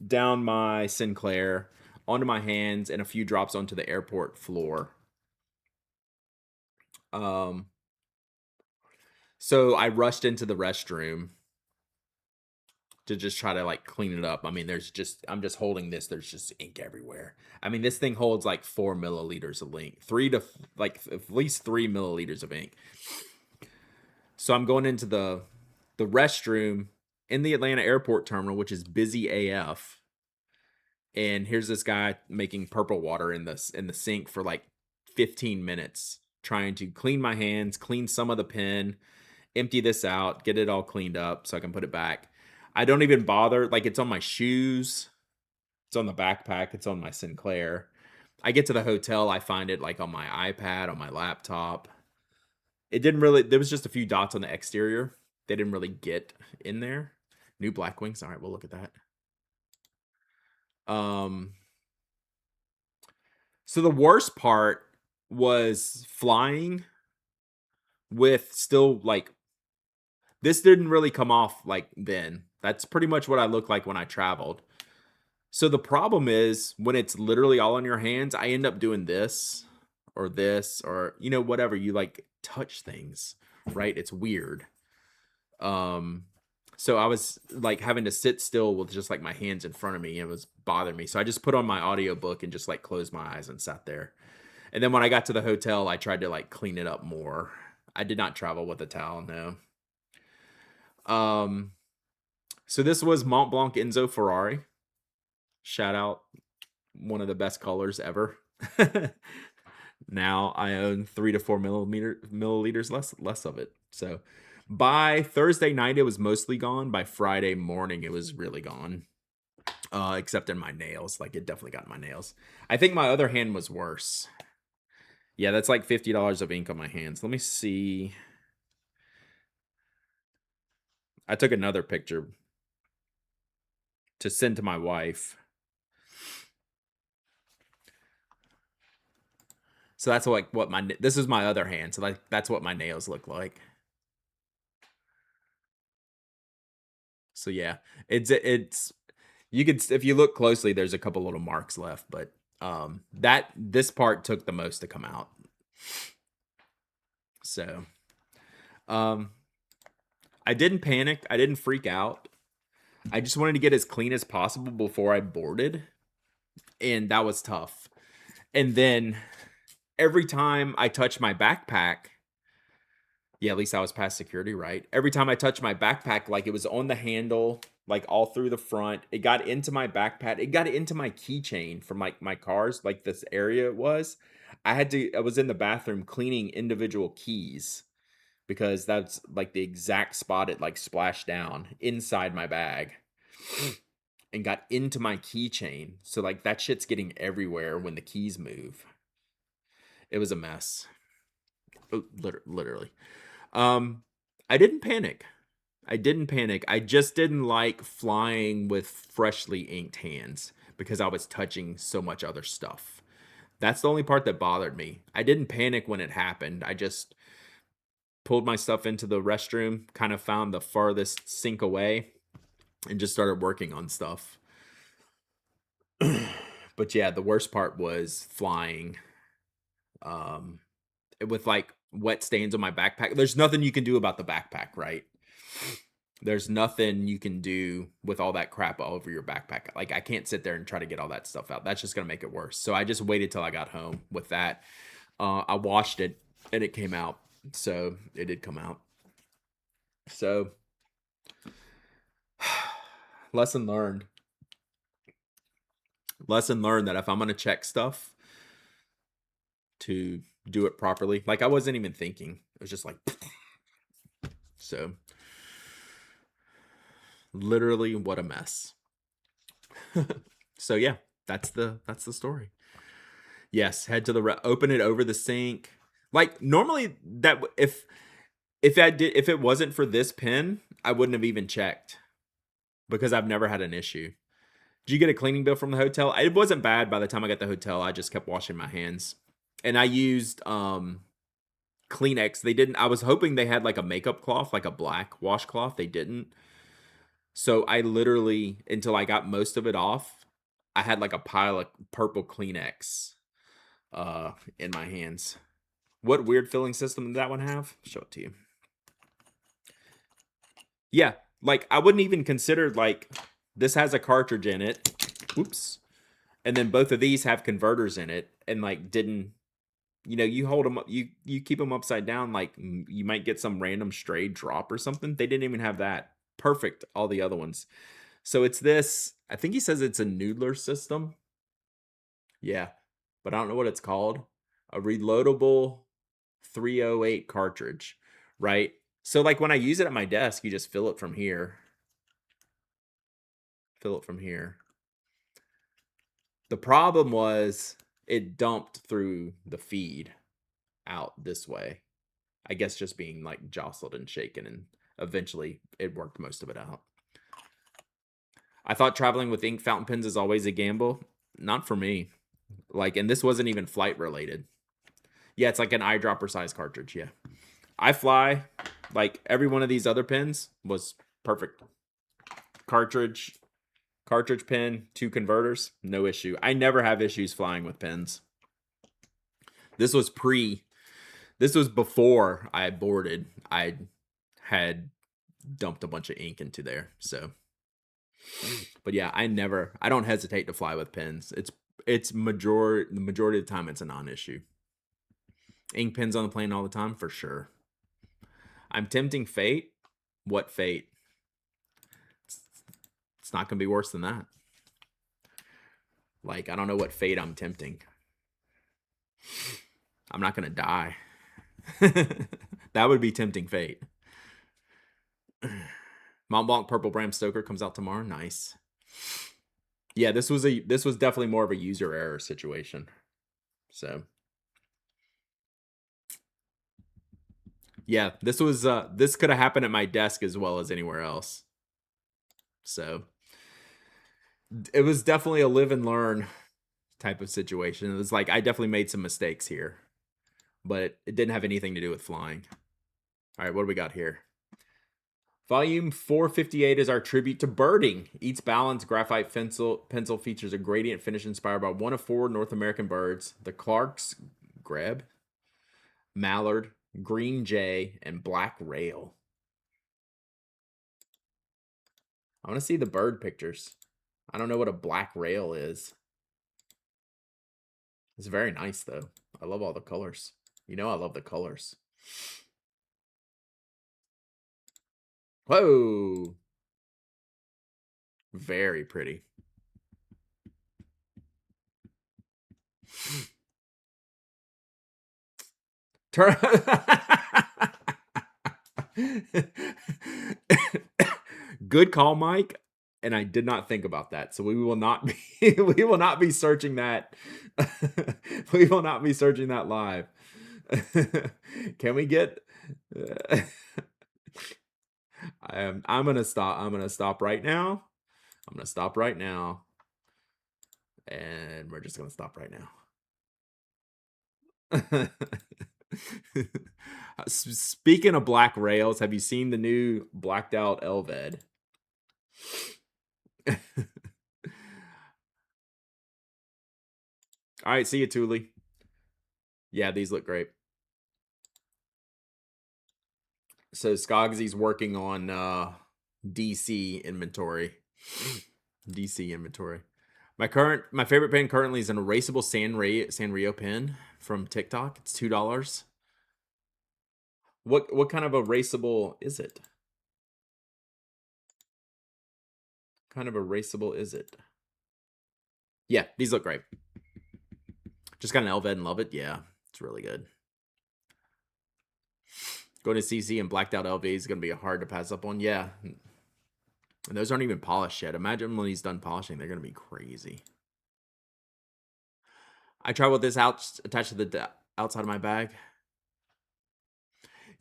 down my Sinclair, onto my hands, and a few drops onto the airport floor. So I rushed into the restroom to just try to like clean it up. I mean, I'm just holding this. There's just ink everywhere. I mean, this thing holds like 4 milliliters of ink, like at least 3 milliliters of ink. So I'm going into the restroom in the Atlanta airport terminal, which is busy AF. And here's this guy making purple water in the sink for like 15 minutes, trying to clean my hands, clean some of the pen, empty this out, get it all cleaned up so I can put it back. I don't even bother. Like it's on my shoes, it's on the backpack, it's on my Sinclair. I get to the hotel, I find it like on my iPad, on my laptop. It didn't really, there was just a few dots on the exterior. They didn't really get in there. New Blackwings. All right, we'll look at that. So the worst part was flying with still like, this didn't really come off like then. That's pretty much what I look like when I traveled. So the problem is when it's literally all in your hands, I end up doing this or whatever. You like touch things, right? It's weird. So I was like having to sit still with just like my hands in front of me. It was bothering me. So I just put on my audiobook and just like closed my eyes and sat there. And then when I got to the hotel, I tried to like clean it up more. I did not travel with a towel, no. So this was Mont Blanc Enzo Ferrari. Shout out, one of the best colors ever. Now I own 3 to 4 milliliters less of it. So by Thursday night it was mostly gone. By Friday morning it was really gone. Except in my nails. Like it definitely got in my nails. I think my other hand was worse. Yeah, that's like $50 of ink on my hands. Let me see. I took another picture to send to my wife. So that's like what this is my other hand. So like that's what my nails look like. So yeah, it's you could, if you look closely, there's a couple little marks left, but this part took the most to come out. So I didn't panic, I didn't freak out. I just wanted to get as clean as possible before I boarded, and that was tough. And then every time I touched my backpack, yeah, at least I was past security, right? Every time I touched my backpack, like it was on the handle, like all through the front. It got into my backpack. It got into my keychain from like my cars, like this area it was. I was in the bathroom cleaning individual keys because that's like the exact spot it like splashed down inside my bag and got into my keychain. So like that shit's getting everywhere when the keys move. It was a mess. Oh, literally. I didn't panic. I just didn't like flying with freshly inked hands because I was touching so much other stuff. That's the only part that bothered me. I didn't panic when it happened. I just pulled my stuff into the restroom, kind of found the farthest sink away, and just started working on stuff. But yeah, the worst part was flying. With like wet stains on my backpack. There's nothing you can do about the backpack, right? There's nothing you can do with all that crap all over your backpack. Like I can't sit there and try to get all that stuff out. That's just gonna make it worse. So I just waited till I got home with that. I washed it and it came out. So it did come out. So Lesson learned. Lesson learned that if I'm gonna check stuff to do it properly, like I wasn't even thinking. It was just like so. Literally, what a mess. So yeah, that's the story. Yes, head to the open it over the sink. Like normally that if if it wasn't for this pin, I wouldn't have even checked because I've never had an issue. Did you get a cleaning bill from the hotel? It wasn't bad by the time I got the hotel. I just kept washing my hands. And I used Kleenex. They didn't I was hoping they had like a makeup cloth, like a black washcloth. They didn't. So I literally until I got most of it off, I had like a pile of purple Kleenex in my hands. What weird filling system did that one have? Show it to you. Yeah, like I wouldn't even consider like this has a cartridge in it. Oops. And then both of these have converters in it and like didn't you hold them up you keep them upside down like you might get some random stray drop or something. They didn't even have that. Perfect all the other ones. So it's this, I think he says it's a noodler system. Yeah, but I don't know what it's called. A reloadable 308 cartridge, right? So like when I use it at my desk, you just fill it from here. Fill it from here. The problem was it dumped through the feed out this way. I guess just being like jostled and shaken, and eventually it worked most of it out. I thought traveling with ink fountain pens is always a gamble. Not for me. Like, and this wasn't even flight related. Yeah, it's like an eyedropper size cartridge. Yeah. I fly. Like every one of these other pens was perfect. Cartridge pen, 2 converters, no issue. I never have issues flying with pens. This was before I boarded. I had dumped a bunch of ink into there. So, but yeah, I don't hesitate to fly with pens. The majority of the time it's a non-issue. Ink pens on the plane all the time for sure. I'm tempting fate. What fate? It's not gonna be worse than that. Like I don't know what fate I'm tempting. I'm not gonna die. That would be tempting fate. Mont Blanc Purple Bram Stoker comes out tomorrow. Nice. Yeah, this was definitely more of a user error situation. So yeah, this could have happened at my desk as well as anywhere else. So it was definitely a live and learn type of situation. It was like I definitely made some mistakes here, but it didn't have anything to do with flying. All right, what do we got here? Volume 458 is our tribute to birding. Each balanced graphite pencil features a gradient finish inspired by one of 4 North American birds: the Clark's grebe, mallard, green jay, and black rail. I want to see the bird pictures. I don't know what a black rail is. It's very nice though. I love all the colors. You know I love the colors. Whoa. Very pretty. Turn. Good call, Mike. And I did not think about that. So we will not be we will not be searching that. We will not be searching that live. Can we get I'm gonna stop. I'm gonna stop right now. I'm gonna stop right now. And we're just gonna stop right now. Speaking of black rails, have you seen the new blacked out Elved? All right, see you, Thule. Yeah, these look great. So Skogsy's working on DC inventory. DC inventory. My favorite pen currently is an erasable Sanrio pen from TikTok. It's $2. What kind of erasable is it? What kind of erasable is it? Yeah, these look great. Just got an Elved and love it. Yeah, it's really good. Going to CC and blacked out LV is going to be hard to pass up on. Yeah. And those aren't even polished yet. Imagine when he's done polishing, they're going to be crazy. I travel with this out attached to the outside of my bag.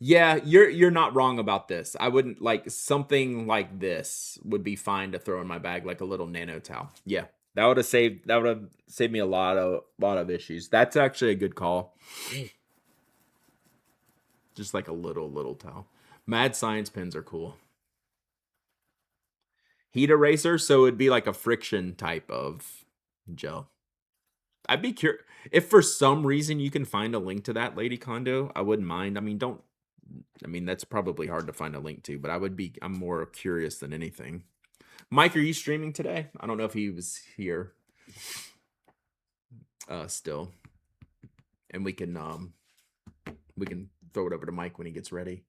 Yeah, you're not wrong about this. I wouldn't like something like this would be fine to throw in my bag, like a little nano towel. Yeah, that would have saved me a lot of issues. That's actually a good call. Just like a little towel. Mad Science pens are cool. Heat eraser, so it'd be like a friction type of gel. I'd be curious if for some reason you can find a link to that, Lady Kondo. I wouldn't mind. I mean, that's probably hard to find a link to, but I'm more curious than anything. Mike, are you streaming today? I don't know if he was here. Still. And we can throw it over to Mike when he gets ready.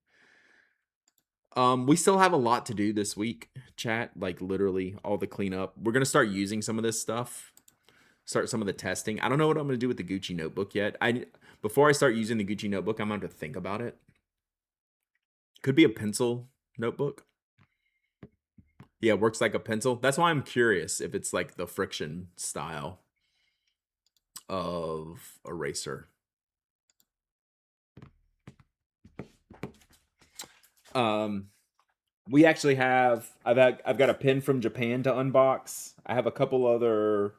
We still have a lot to do this week, chat. Like literally all the cleanup. We're gonna start using some of this stuff. Start some of the testing. I don't know what I'm gonna do with the Gucci notebook yet. Before I start using the Gucci notebook, I'm gonna have to think about it. Could be a pencil notebook. Yeah, works like a pencil. That's why I'm curious if it's like the friction style of eraser. We actually have I've got a pen from Japan to unbox. I have a couple other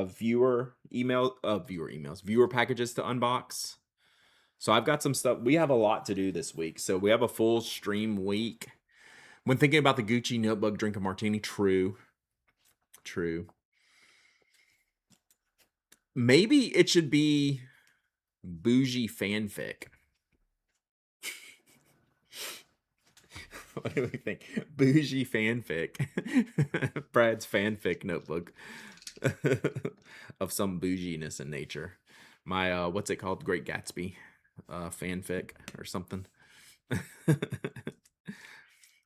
viewer packages to unbox. So I've got some stuff. We have a lot to do this week. So we have a full stream week. When thinking about the Gucci notebook, drink a martini. True. Maybe it should be bougie fanfic. What do we think? Bougie fanfic. Brad's fanfic notebook of some bouginess in nature. My what's it called? Great Gatsby fanfic or something.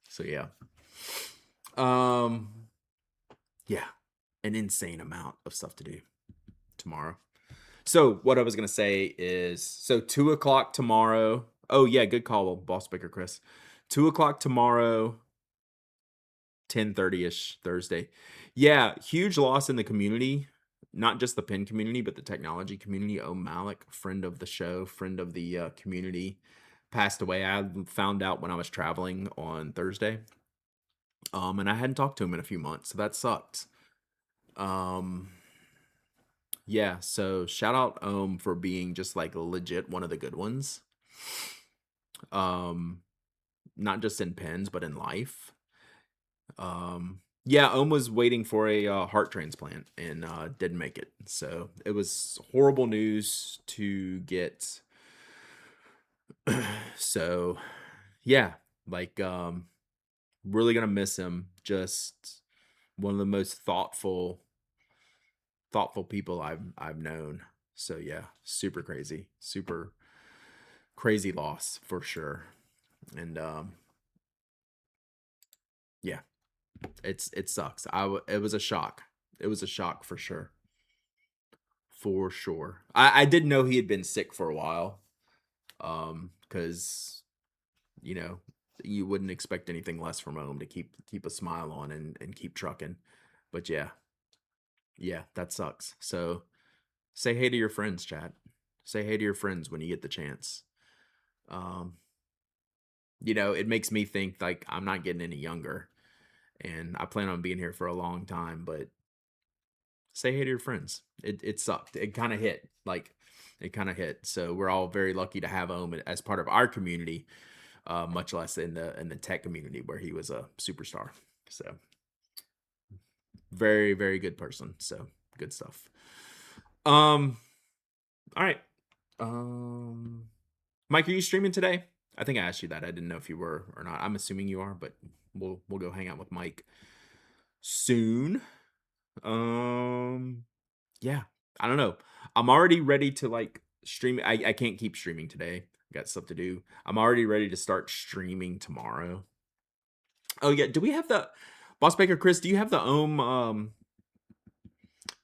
So yeah. Yeah, an insane amount of stuff to do tomorrow. So what I was gonna say is, so 2:00 tomorrow. Oh yeah, good call, Boss Baker Chris. 2:00 tomorrow, 10:30ish Thursday. Yeah, huge loss in the community, not just the pen community, but the technology community. Oh, Malik, friend of the show, friend of the community, passed away. I found out when I was traveling on Thursday. And I hadn't talked to him in a few months, so that sucked. Yeah, so shout out for being just like legit one of the good ones. Not just in pens, but in life. Yeah, was waiting for a heart transplant and didn't make it. So it was horrible news to get. So yeah, like really gonna miss him. Just one of the most thoughtful people I've known. So yeah, super crazy loss for sure. And yeah, it sucks. It was a shock. It was a shock for sure. For sure. I did know he had been sick for a while. Because you know, you wouldn't expect anything less from home to keep a smile on and keep trucking. But yeah, that sucks. So say hey to your friends, chat. Say hey to your friends when you get the chance. It makes me think like I'm not getting any younger, and I plan on being here for a long time. But say hey to your friends. It sucked. It kind of hit. So we're all very lucky to have Ohm as part of our community. Much less in the tech community where he was a superstar. So very, very good person. So good stuff. All right. Mike, are you streaming today? I think I asked you that. I didn't know if you were or not. I'm assuming you are, but we'll go hang out with Mike soon. Yeah. I don't know. I'm already ready to like stream. I can't keep streaming today. Got stuff to do. I'm already ready to start streaming tomorrow. Oh yeah, do we have the Boss Baker Chris, do you have the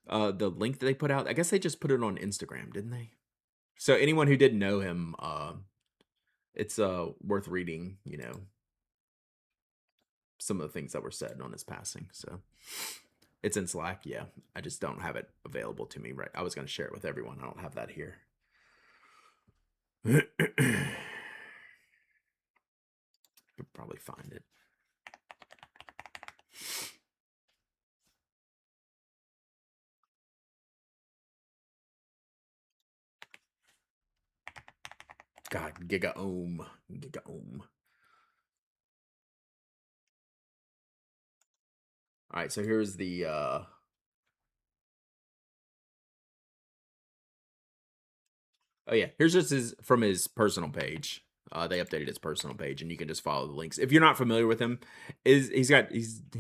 the link that they put out? I guess they just put it on Instagram, didn't they? So anyone who didn't know him, it's worth reading, you know, some of the things that were said on his passing. So it's in Slack, yeah. I just don't have it available to me, right? I was going to share it with everyone. I don't have that here. Could probably find it. God, Giga Ohm. Giga Ohm. All right, so here's the oh yeah, here's just his from his personal page. They updated his personal page, and you can just follow the links. If you're not familiar with him, he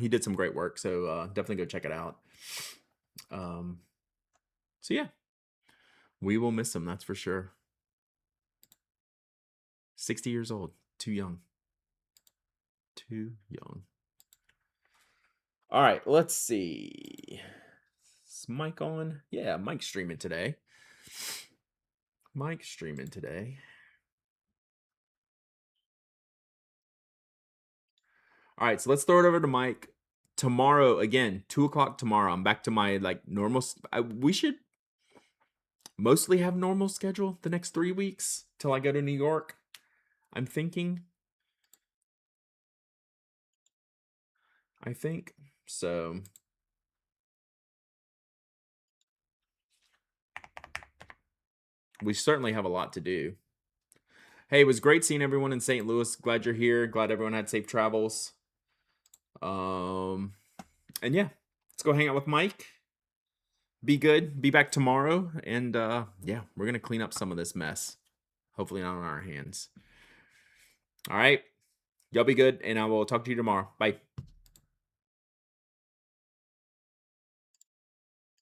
did some great work, so definitely go check it out. So yeah, we will miss him, that's for sure. 60 years old, too young. Too young. All right, let's see. Is Mike on? Yeah, Mike's streaming today. Mike's streaming today. All right, so let's throw it over to Mike. Tomorrow, again, 2 o'clock tomorrow. I'm back to my like normal. We should mostly have normal schedule the next 3 weeks till I go to New York. I'm thinking. I think so. We certainly have a lot to do. Hey, it was great seeing everyone in St. Louis. Glad you're here. Glad everyone had safe travels. And yeah, let's go hang out with Mike. Be good. Be back tomorrow. And yeah, we're going to clean up some of this mess. Hopefully not on our hands. All right. Y'all be good. And I will talk to you tomorrow. Bye.